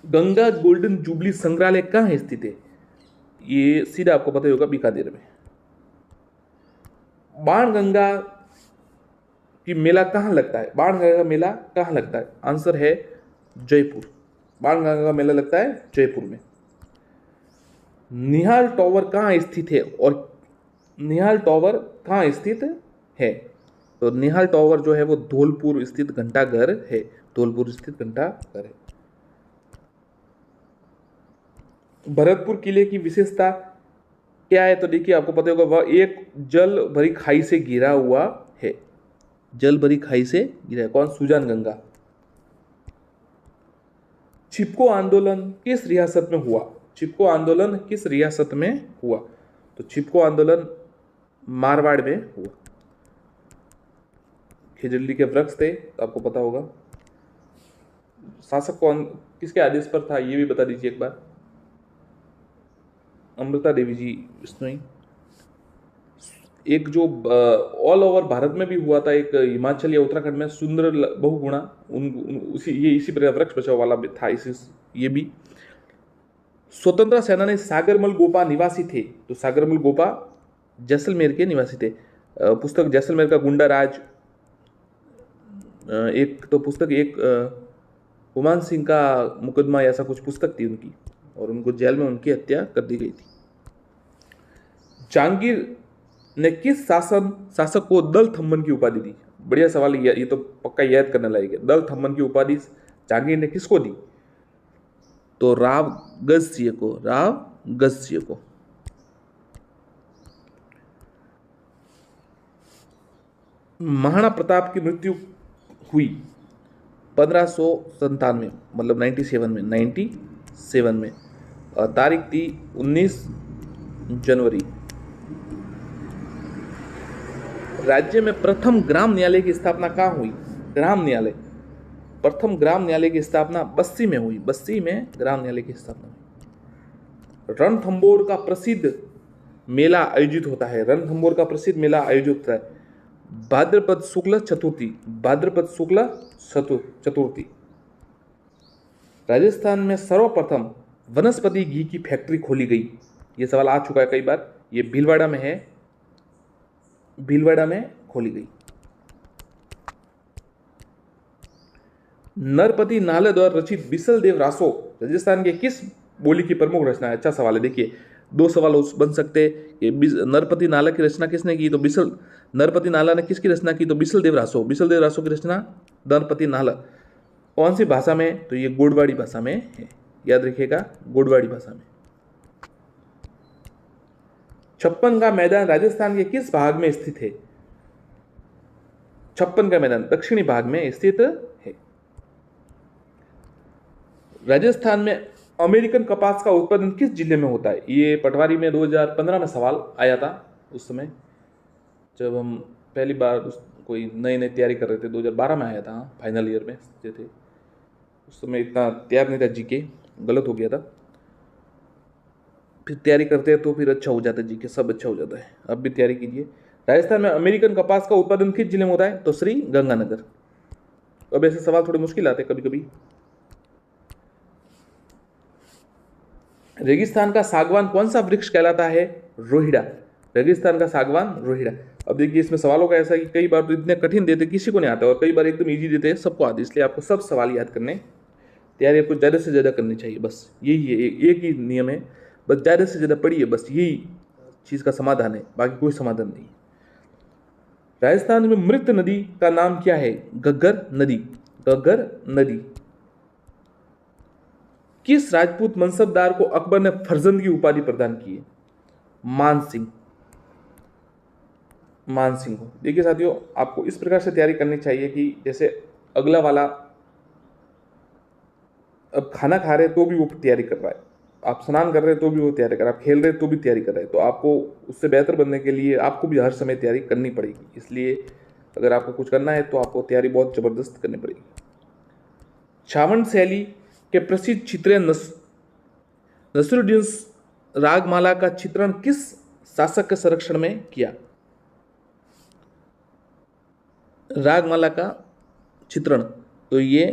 B: गंगा गोल्डन जुबली संग्रहालय कहाँ स्थित है? ये सीधा आपको पता ही होगा, बीकानेर में। बाणगंगा की मेला कहाँ लगता है? बाणगंगा का मेला कहाँ लगता है? आंसर है जयपुर। बाणगंगा का मेला लगता है जयपुर में। निहाल टॉवर कहाँ स्थित है? और निहाल टॉवर कहाँ स्थित है? तो निहाल टॉवर जो है वो धौलपुर स्थित घंटाघर है। धौलपुर स्थित घंटाघर है। भरतपुर किले की विशेषता क्या है? तो देखिए, आपको पता होगा, वह एक जल भरी खाई से घिरा हुआ है। जल भरी खाई से घिरा है। कौन? सुजानगंगा। चिपको आंदोलन किस रियासत में हुआ? चिपको आंदोलन किस रियासत में हुआ? तो चिपको आंदोलन मारवाड़ में हुआ। खिजल्ली के वृक्ष थे, तो आपको पता होगा। शासक कौन, किसके आदेश पर था, ये भी बता दीजिए एक बार। अमृता देवी जी बिश्नोई। एक जो ऑल ओवर भारत में भी हुआ था, एक हिमाचल या उत्तराखंड में, सुंदर बहुगुणा, उसी प्रकार वृक्ष बचाव वाला भी था। इसी ये भी स्वतंत्रता सेनानी सागरमल गोपा निवासी थे, तो सागरमल गोपा जैसलमेर के निवासी थे। पुस्तक जैसलमेर का गुंडा राज, एक तो पुस्तक, एक हुमान सिंह का मुकदमा, ऐसा कुछ पुस्तक थी उनकी, और उनको जेल में उनकी हत्या कर दी गई थी। जहांगीर ने किस शासक को दल थम्मन की उपाधि दी? बढ़िया सवाल, ये तो पक्का याद करने लायक है। दल थम्मन की उपाधि जहांगीर ने किसको दी? तो राव गजसिंह को, राव गजसिंह को। महाराणा प्रताप की मृत्यु हुई 1597, मतलब 97 में, और तारीख थी 19 जनवरी। राज्य में प्रथम ग्राम न्यायालय की स्थापना कहाँ हुई? ग्राम न्यायालय, प्रथम ग्राम न्यायालय की स्थापना बस्सी में हुई। बस्सी में ग्राम न्यायालय की स्थापना हुई। रणथंभौर का प्रसिद्ध मेला आयोजित होता है। रणथंभौर का प्रसिद्ध मेला आयोजित होता है भाद्रपद शुक्ल चतुर्थी, भाद्रपद शुक्ल चतुर्थी। राजस्थान में सर्वप्रथम वनस्पति घी की फैक्ट्री खोली गई। यह सवाल आ चुका है कई बार। ये भीलवाड़ा में है, भीलवाड़ा में खोली गई। नरपति नाले द्वारा रचित बिसल देव रासो राजस्थान के किस बोली की प्रमुख रचना है? अच्छा सवाल है। देखिए, दो सवाल बन सकते हैं। नरपति नाला की रचना किसने की? तो बिसल, नरपति नाला ने किसकी रचना की? तो बिसल देव रासो, बिसल देव रासो की रचना नरपति नाला। कौन सी भाषा में? तो ये गोडवाड़ी भाषा में है, याद रखिएगा, गोडवाड़ी भाषा में। छप्पन का मैदान राजस्थान के किस भाग में स्थित है? छप्पन का मैदान दक्षिणी भाग में स्थित है। राजस्थान में अमेरिकन कपास का उत्पादन किस जिले में होता है? ये पटवारी में 2015 में सवाल आया था। उस समय जब हम पहली बार कोई नई तैयारी कर रहे थे, 2012 में आया था, फाइनल ईयर में जो थे। उस समय इतना तैयार नहीं था, जीके गलत हो गया था। फिर तैयारी करते हैं तो फिर अच्छा हो जाता है, जीके सब अच्छा हो जाता है। अब भी तैयारी कीजिए। राजस्थान में अमेरिकन कपास का उत्पादन किस जिले में होता है? तो श्री गंगानगर। अब ऐसे सवाल थोड़े मुश्किल आते हैं कभी कभी। रेगिस्तान का सागवान कौन सा वृक्ष कहलाता है? रोहिड़ा। रेगिस्तान का सागवान रोहिड़ा। अब देखिए, इसमें सवालों का ऐसा कि कई बार तो इतने कठिन देते किसी को नहीं आता, और कई बार एकदम इजी देते हैं सबको आते। इसलिए आपको सब सवाल याद करने, तैयारी आपको ज़्यादा से ज़्यादा करनी चाहिए। बस यही है, एक ही नियम है, बस ज़्यादा से ज़्यादा पढ़िए, बस यही चीज़ का समाधान है, बाकी कोई समाधान नहीं। राजस्थान में मृत नदी का नाम क्या है? घग्गर नदी, घग्गर नदी। किस राजपूत मनसबदार को अकबर ने फरजंद की उपाधि प्रदान की है? मान सिंह, मान सिंह को। देखिए साथियों, आपको इस प्रकार से तैयारी करनी चाहिए कि जैसे अगला वाला अब खाना खा रहे हैं तो भी वो तैयारी कर रहा है, आप स्नान कर रहे हैं तो भी वो तैयारी कर रहा है, आप खेल रहे हैं तो भी तैयारी कर रहे हैं। तो आपको उससे बेहतर बनने के लिए आपको भी हर समय तैयारी करनी पड़ेगी। इसलिए अगर आपको कुछ करना है तो आपको तैयारी बहुत ज़बरदस्त करनी पड़ेगी। छावंड शैली के प्रसिद्ध चित्रण नसरुद्दीन रागमाला का चित्रण किस शासक के संरक्षण में किया? रागमाला का चित्रण तो ये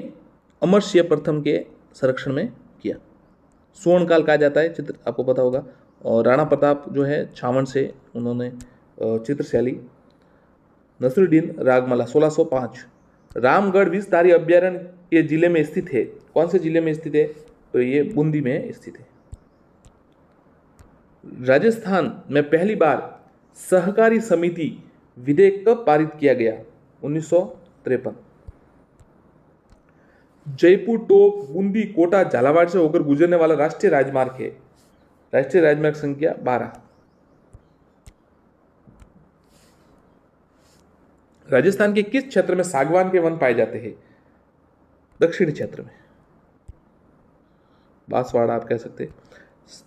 B: अमर सिंह प्रथम के संरक्षण में किया। स्वर्णकाल कहा जाता है चित्र, आपको पता होगा। और राणा प्रताप जो है छावंड से उन्होंने चित्रशैली। नसरुद्दीन रागमाला 1605। रामगढ़ विषधारी अभ्यारण्य के जिले में स्थित है। कौन से जिले में स्थित है? तो ये बूंदी में स्थित है। राजस्थान में पहली बार सहकारी समिति विधेयक कब पारित किया गया? 1953। जयपुर, टोंक, बूंदी, कोटा, झालावाड़ से होकर गुजरने वाला राष्ट्रीय राजमार्ग है। राष्ट्रीय राजमार्ग संख्या 12। राजस्थान के किस क्षेत्र में सागवान के वन पाए जाते हैं? दक्षिणी क्षेत्र में, बांसवाड़ा आप कह सकते हैं।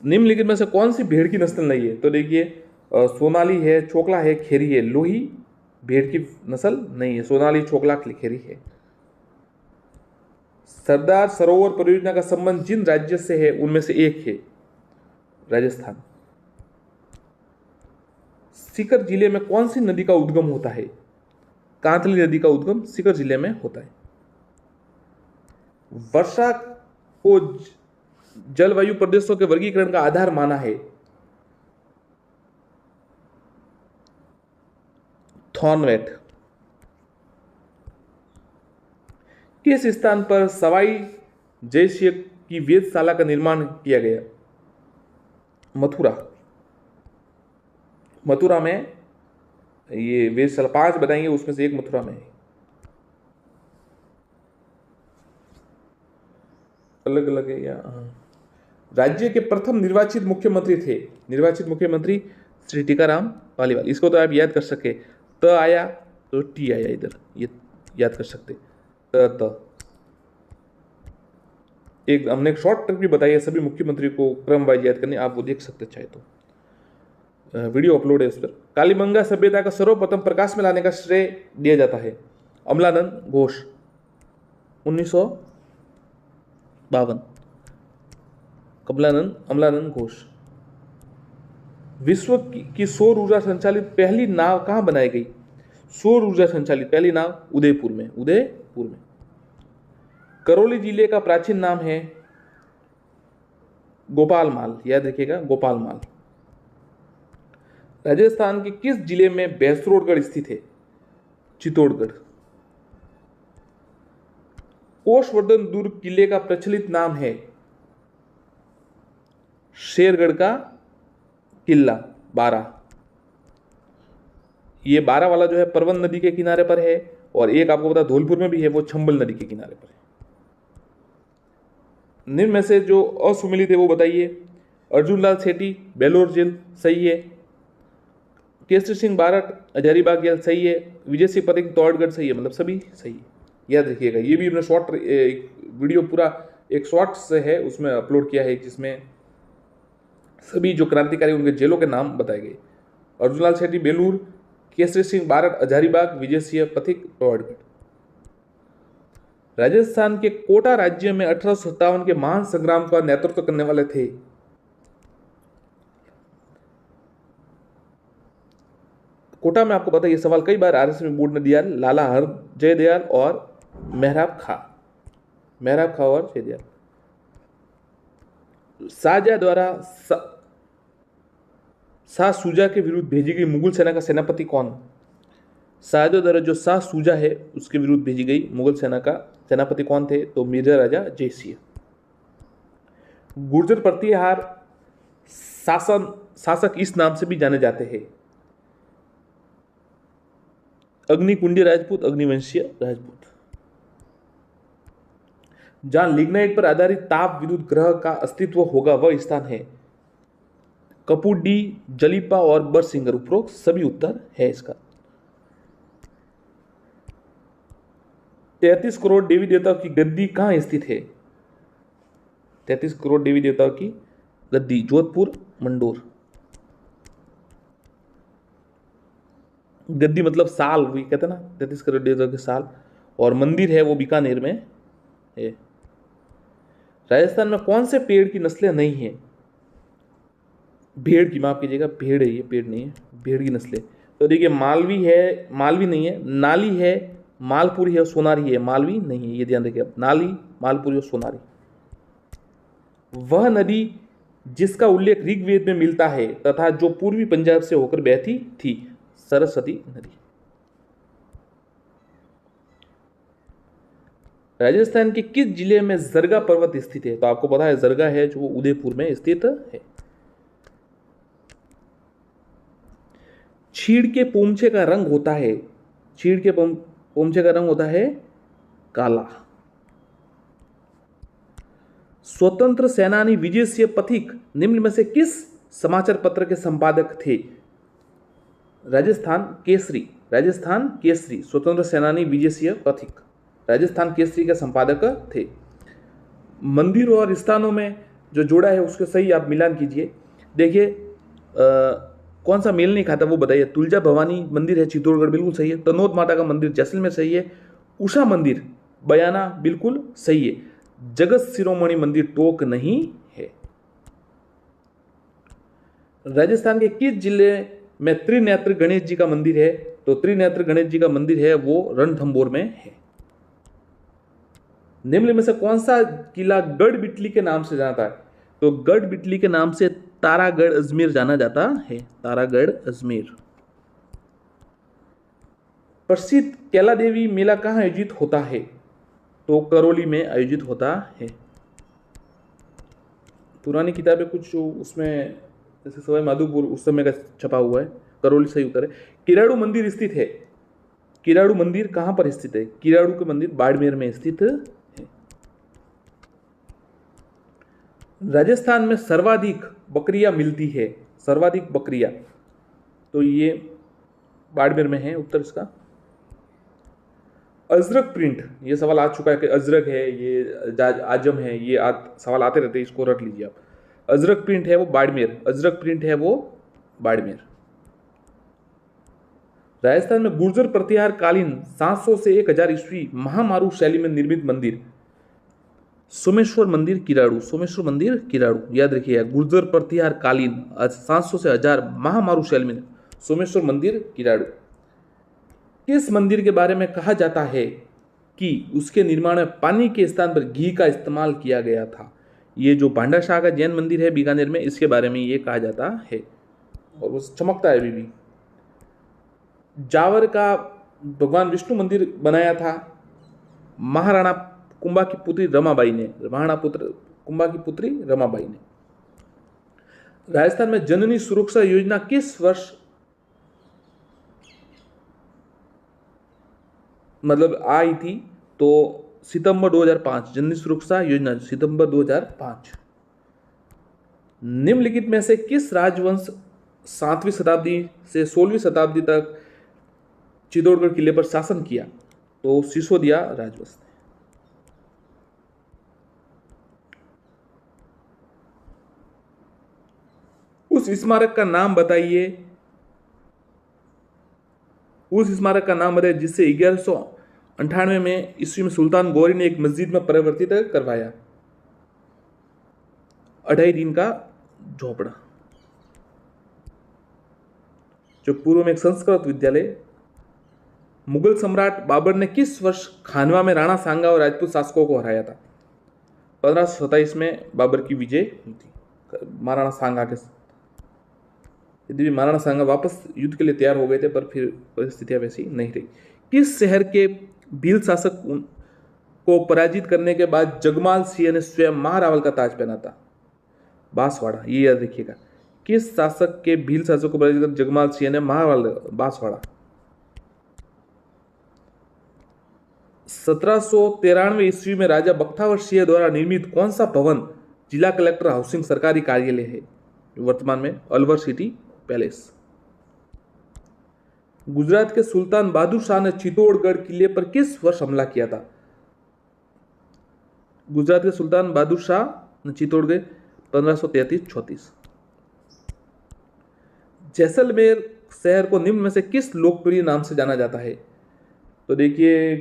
B: निम्नलिखित में से कौन सी भेड़ की नस्ल नहीं है? तो देखिए, सोनाली है, चोकला है, खेरी है। लोही भेड़ की नस्ल नहीं है, सोनाली, चोकला, खेरी है। सरदार सरोवर परियोजना का संबंध जिन राज्य से है उनमें से एक है राजस्थान। सीकर जिले में कौन सी नदी का उद्गम होता है? कांतली नदी का उद्गम सीकर जिले में होता है। वर्षा को जलवायु प्रदेशों के वर्गीकरण का आधार माना है? थॉर्नवेट। किस स्थान पर सवाई जयसिंह की वेधशाला का निर्माण किया गया? मथुरा। मथुरा में ये वेधशाला 5 बनाएंगे, उसमें से एक मथुरा में है। अलग अलग है या राज्य के प्रथम निर्वाचित मुख्यमंत्री थे? निर्वाचित मुख्यमंत्री श्री टीकाराम पालीवाल। इसको तो आप याद कर सके, त आया तो टी आया, इधर ये याद कर सकते। त एक हमने एक शॉर्ट ट्रिक भी बताई है सभी मुख्यमंत्री को क्रम वाइज याद करने, आप वो देख सकते चाहे तो, वीडियो अपलोड है उस पर। कालीबंगा सभ्यता का सर्वप्रथम प्रकाश में लाने का श्रेय दिया जाता है? अमलानंद घोष। 1952। अमलानंद घोष। विश्व की सौर ऊर्जा संचालित पहली नाव कहां बनाई गई? सौर ऊर्जा संचालित पहली नाव उदयपुर में। करौली जिले का प्राचीन नाम है गोपालमाल, याद रखिएगा गोपालमाल। राजस्थान के किस जिले में भैंसरोडगढ़ स्थित है? चित्तौड़गढ़। कोषवर्धन दुर्ग किले का प्रचलित नाम है? शेरगढ़ का किला 12। ये 12 वाला जो है परवन नदी के किनारे पर है, और एक आपको पता धौलपुर में भी है, वो चंबल नदी के किनारे पर है। निम्न में से जो असुमिलित है वो बताइए। अर्जुनलाल सेठी बेलोर जेल सही है, केसरी सिंह बारट हजारीबाग जेल सही है, विजय सिंह पथिक तौड़गढ़ सही है, मतलब सभी सही है, याद रखिएगा। ये भी हमने शॉर्ट वीडियो पूरा एक शॉर्ट्स है उसमें अपलोड किया है, जिसमें सभी जो क्रांतिकारी उनके जेलों के नाम बताए गए। अर्जुनलाल सेठी बेलूर, केसरी सिंह बारट हजारीबाग, विजय सिंह पथिक तौड़गढ़। राजस्थान के कोटा राज्य में 1857 के महान संग्राम का नेतृत्व करने वाले थे? कोटा में आपको पता है ये सवाल कई बार आरएसएस बोर्ड ने दिया, लाला हरजय दयाल और मेहराब खां और जयदयाल। शाहजहां द्वारा शाह सूजा के विरुद्ध भेजी गई मुगल सेना का सेनापति कौन? शाहजहां द्वारा जो शाह सूजा है उसके विरुद्ध भेजी गई मुगल सेना का सेनापति कौन थे? तो मिर्जा राजा जयसिंह। गुर्जर प्रतिहार शासक इस नाम से भी जाने जाते हैं? अग्निकुंडी राजपूत, अग्निवंशीय राजपूत। जहां लिग्नाइट पर आधारित ताप विद्युत ग्रह का अस्तित्व होगा वह स्थान है? कपुडी, जलीपा और बरसिंगर। उपरोक्त सभी उत्तर है इसका। 33 करोड़ देवी देवताओं की गद्दी कहां स्थित है? 33 करोड़ देवी देवताओं की गद्दी जोधपुर, मंडोर। गद्दी मतलब साल, वही कहते हैं ना 33 करोड़ देवताओं के साल, और मंदिर है वो बीकानेर में है। राजस्थान में कौन से पेड़ की नस्लें नहीं है? भेड़ की, माफ कीजिएगा, भेड़ है ये, पेड़ नहीं है, भेड़ की नस्लें। तो देखिए मालवी है, मालवी नहीं है, नाली है, मालपुरी है, सोनारी है, मालवी नहीं है, ये ध्यान रखिए। नाली, मालपुरी और सोनारी। वह नदी जिसका उल्लेख ऋग्वेद में मिलता है तथा जो पूर्वी पंजाब से होकर बहती थी? सरस्वती नदी। राजस्थान के किस जिले में जरगा पर्वत स्थित है? तो आपको पता है जरगा है जो उदयपुर में स्थित है। चीड़ के पोमछे का रंग होता है? चीड़ के पोमछे का रंग होता है काला। स्वतंत्र सेनानी विजय सिंह पथिक निम्न में से किस समाचार पत्र के संपादक थे? राजस्थान केसरी। स्वतंत्र सेनानी विजय सिंह पथिक राजस्थान केसरी के संपादक थे। मंदिरों और स्थानों में जो जोड़ा है उसके सही आप मिलान कीजिए। देखिए कौन सा मेल नहीं खाता वो बताइए। तुलजा भवानी मंदिर है चित्तौड़गढ़, बिल्कुल सही है। तनोद माता का मंदिर जैसलमेर सही है। उषा मंदिर बयाना बिल्कुल सही है। जगत शिरोमणि मंदिर टोक नहीं है। राजस्थान के किस जिले में त्रिनेत्र गणेश जी का मंदिर है? तो त्रिनेत्र गणेश जी का मंदिर है वो रणथंभौर में है। निम्न में से कौन सा किला गढ़ बिटली के नाम से जाता है? तो गढ़ बिटली के नाम से तारागढ़ अजमेर जाना जाता है, तारागढ़ अजमेर। प्रसिद्ध कैला देवी मेला कहाँ आयोजित होता है? तो करौली में आयोजित होता है। पुरानी किताबें कुछ उसमें जैसे सवाई माधोपुर उस समय का छपा हुआ है, करौली सही उत्तर है। किराड़ू मंदिर स्थित है, किराड़ू मंदिर कहाँ पर स्थित है? किराड़ू के मंदिर बाड़मेर में स्थित है। राजस्थान में सर्वाधिक बकरियां मिलती है, सर्वाधिक बकरियां, तो ये बाड़मेर में है उत्तर इसका। अजरक प्रिंट, ये सवाल आ चुका है कि अजरक है, ये आजम है, ये सवाल आते रहते हैं, इसको रख लीजिए आप। अजरक प्रिंट है वो बाड़मेर, अजरक प्रिंट है वो बाड़मेर। राजस्थान में गुर्जर प्रतिहार कालीन 700 से 1000 ईस्वी महामारू शैली में निर्मित मंदिर सोमेश्वर मंदिर किराड़ू, सोमेश्वर मंदिर किराड़ू, याद रखिएगा। गुर्जर प्रतिहार कालीन 700 से 1000 महामारू शैली में सोमेश्वर मंदिर किराड़ू। किस मंदिर के बारे में कहा जाता है कि उसके निर्माण में पानी के स्थान पर घी का इस्तेमाल किया गया था? ये जो भांडा शाह का जैन मंदिर है बीकानेर में, इसके बारे में ये कहा जाता है और वो चमकता है अभी भी। जावर का भगवान विष्णु मंदिर बनाया था महाराणा कुंभा की पुत्री रमाबाई ने, महाराणा कुंभा की पुत्री रमाबाई ने। राजस्थान में जननी सुरक्षा योजना किस वर्ष मतलब आई थी? तो सितंबर 2005, जननी सुरक्षा योजना सितंबर 2005। निम्नलिखित में से किस राजवंश 7वीं शताब्दी से 16वीं शताब्दी तक चित्तौड़गढ़ किले पर शासन किया? तो सिसोदिया राजवंश। उस स्मारक का नाम बताइए, उस स्मारक का नाम बताइए जिसे 1198 में ईस्वी में सुल्तान गौरी ने एक मस्जिद में परिवर्तित करवाया। 2.5 दिन का झोपड़ा, जो पूर्व में एक संस्कृत विद्यालय। मुगल सम्राट बाबर ने किस वर्ष खानवा में राणा सांगा और राजपूत शासकों को हराया था? 1527 में बाबर की विजय हुई थी महाराणा सांगा के। यदि महाराणा सांगा वापस युद्ध के लिए तैयार हो गए थे, पर फिर परिस्थितियां वैसी नहीं रही। किस शहर के भील शासक को पराजित करने के बाद जगमाल सिंह ने स्वयं महारावल का ताज पहना था? बांसवाड़ा, ये याद रखिएगा। किस शासक के भील शासक को पराजित कर जगमाल सिंह ने महारावल? बांसवाड़ा। 1793 ईस्वी में राजा बख्तावर सिंह द्वारा निर्मित कौन सा भवन जिला कलेक्टर हाउसिंग सरकारी कार्यालय है? वर्तमान में अलवर सिटी पैलेस। गुजरात के सुल्तान बहादुर शाह ने चित्तौड़गढ़ किले पर किस वर्ष हमला किया था? गुजरात के सुल्तान बहादुर शाह ने चित्तौड़गढ़ 1533-34। जैसलमेर शहर को निम्न में से किस लोकप्रिय नाम से जाना जाता है? तो देखिए,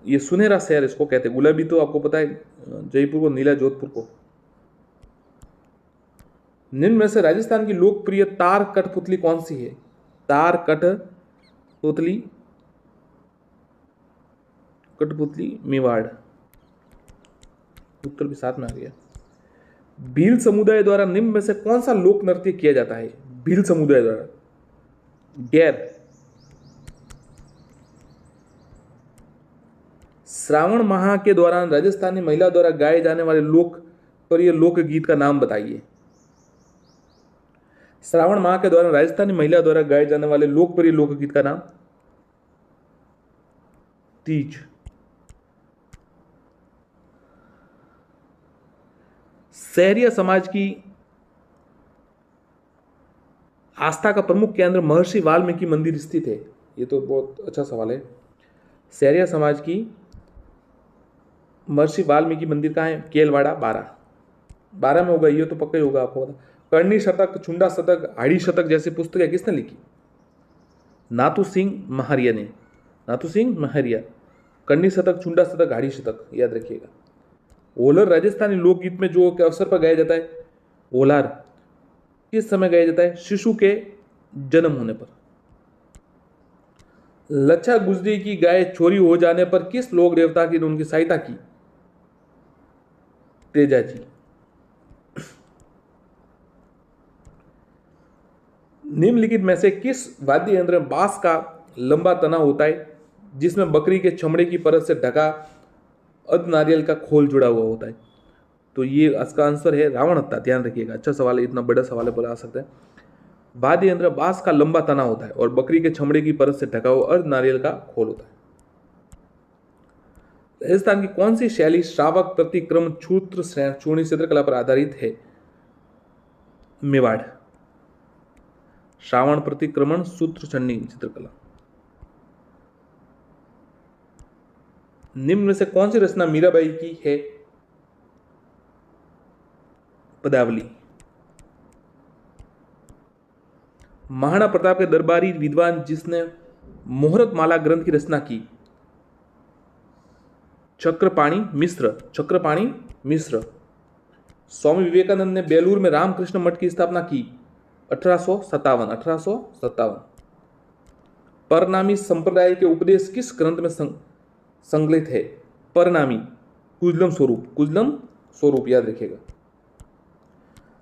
B: ये सुनहरा शहर इसको कहते हैं। गुलाबी तो आपको पता है जयपुर को, नीला जोधपुर को। निम्न में से राजस्थान की लोकप्रिय तार कठपुतली कौन सी है? तार कठपुतली, कठपुतली मेवाड़, उत्तर भी साथ में आ गया। भील समुदाय द्वारा निम्न में से कौन सा लोक नृत्य किया जाता है? भील समुदाय द्वारा गैर। श्रावण माह के दौरान राजस्थानी महिला द्वारा गाए जाने वाले लोकप्रिय लोकगीत का नाम बताइए। श्रावण माह के दौरान राजस्थानी महिला द्वारा गाए जाने वाले लोकप्रिय लोकगीत का नाम तीज। सहरिया समाज की आस्था का प्रमुख केंद्र महर्षि वाल्मीकि मंदिर स्थित है। ये तो बहुत अच्छा सवाल है। सहरिया समाज की महर्षि वाल्मीकि मंदिर कहाँ है? केलवाड़ा 12 में होगा, ये तो पक्का ही होगा आपको पता। करणी शतक, छुंडा शतक, हाड़ी शतक जैसी पुस्तकें किसने लिखी? नाथू सिंह महारिया ने। नाथू सिंह महारिया। करणी शतक, छुंडा शतक, हाड़ी शतक, याद रखिएगा। होलर राजस्थानी लोकगीत में जो के अवसर पर गाया जाता है, होलार किस समय गाया जाता है? शिशु के जन्म होने पर। लच्छा गुजरी की गाय चोरी हो जाने पर किस लोक देवता की उनकी सहायता की? तेजा जी। निम्नलिखित में से किस वाद्य यंत्र में बांस का लंबा तना होता है जिसमें बकरी के चमड़े की परत से ढका अर्ध नारियल का खोल जुड़ा हुआ होता है? तो ये इसका आंसर है रावण हत्था। ध्यान रखिएगा, अच्छा सवाल है, इतना बड़ा सवाल है, बोला आ सकता है। वाद्य यंत्र बांस का लंबा तना होता है और बकरी के चमड़े की परत से ढका हुआ अर्ध नारियल का खोल होता है। राजस्थान की कौन सी शैली श्रावक प्रतिक्रम सूत्र चूर्णी चित्रकला पर आधारित है? मेवाड़। श्रावण प्रतिक्रमण सूत्र चूर्णी चित्रकला। निम्न में से कौन सी रचना मीराबाई की है? पदावली। महाराणा प्रताप के दरबारी विद्वान जिसने मुहूर्त माला ग्रंथ की रचना की? चक्रपाणी मिश्र। चक्रपाणी मिश्र। स्वामी विवेकानंद ने बेलूर में रामकृष्ण मठ की स्थापना की? 1857। 1857। परनामी संप्रदाय के उपदेश किस ग्रंथ में संकलित है? परनामी। कुजलम स्वरूप। कुजलम स्वरूप, याद रखिएगा।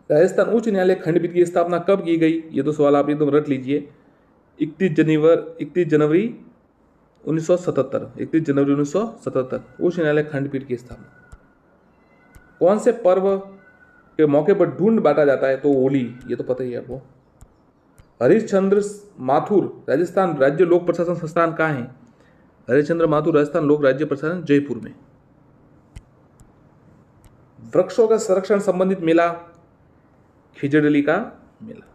B: राजस्थान उच्च न्यायालय खंडपीठ की स्थापना कब की गई? ये तो सवाल आप एकदम रट लीजिए। 31 जनवरी 1977। 31 जनवरी 1977 उच्च न्यायालय खंडपीठ की स्थापना। कौन से पर्व के मौके पर ढूंढ बांटा जाता है? तो होली, ये तो पता ही है आपको। हरिश्चंद्र माथुर राजस्थान राज्य लोक प्रशासन संस्थान कहाँ है? हरिश्चंद्र माथुर राजस्थान लोक राज्य प्रशासन जयपुर में। वृक्षों का संरक्षण संबंधित मेला? खिजड़ली का मेला।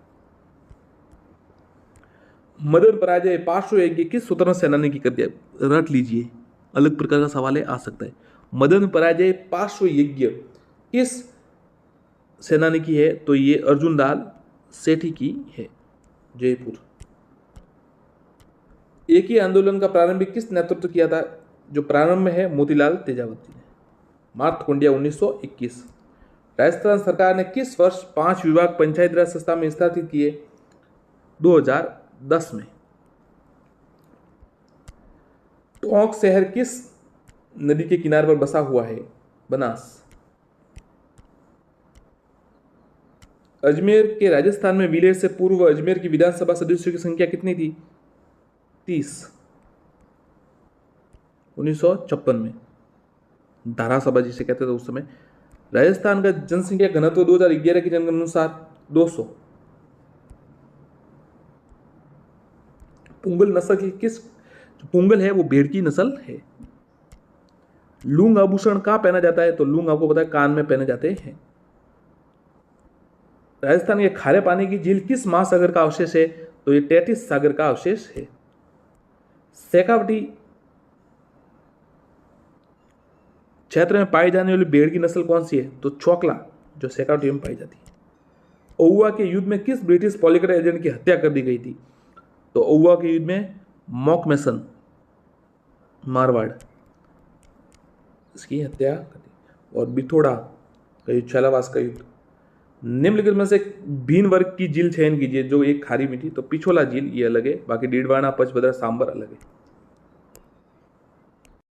B: मदन पराजय पार्श्व यज्ञ किस स्वतंत्र सेनानी की कर दिया? रट लीजिए, अलग प्रकार का सवाल है, आ सकता है। मदन पराजय पार्श्व यज्ञ किस सेनानी की है? तो ये अर्जुन लाल सेठी की है, जयपुर। एक ही आंदोलन का प्रारंभिक किस नेतृत्व किया था? जो प्रारंभ में है मोतीलाल तेजावती ने। मार्तकुंडिया 1921। राजस्थान सरकार ने किस वर्ष 5 विभाग पंचायती राज संस्था में स्थापित किए? 2010 में। टोंक शहर किस नदी के किनारे पर बसा हुआ है? बनास। अजमेर के राजस्थान में विलय से पूर्व अजमेर की विधानसभा सदस्यों की संख्या कितनी थी? 30। 1956 में। धारासभा जिसे कहते थे उस समय। राजस्थान का जनसंख्या घनत्व 2011 की जनगणना अनुसार 200। पुंगल नस्ल की किस, जो पुंगल है वो भेड़ की नस्ल है। लूंग आभूषण कहाँ पहना जाता है? तो लूंग आपको पता है कान में पहने जाते हैं। राजस्थान के खारे पानी की झील किस महासागर का अवशेष है? तो ये टेटिस सागर का अवशेष है। शेखावटी क्षेत्र में पाई जाने वाली भेड़ की नस्ल कौन सी है? तो चौकला, जो शेखावटी में पाई जाती है। ओहुआ के युद्ध में किस ब्रिटिश पॉलिटिकल एजेंट की हत्या कर दी गई थी? तो ओहुआ के युद्ध में मॉकमेसन, मारवाड़, इसकी हत्या कर दी। और बिथोड़ा का युद्ध, छालावास का युद्ध। निम्नलिखित में से भीन वर्ग की झील चयन कीजिए जो एक खारी मीठी। तो पिछोला झील ये अलग है, बाकी डीडवाना, पचभद्रा, सांबर अलग है।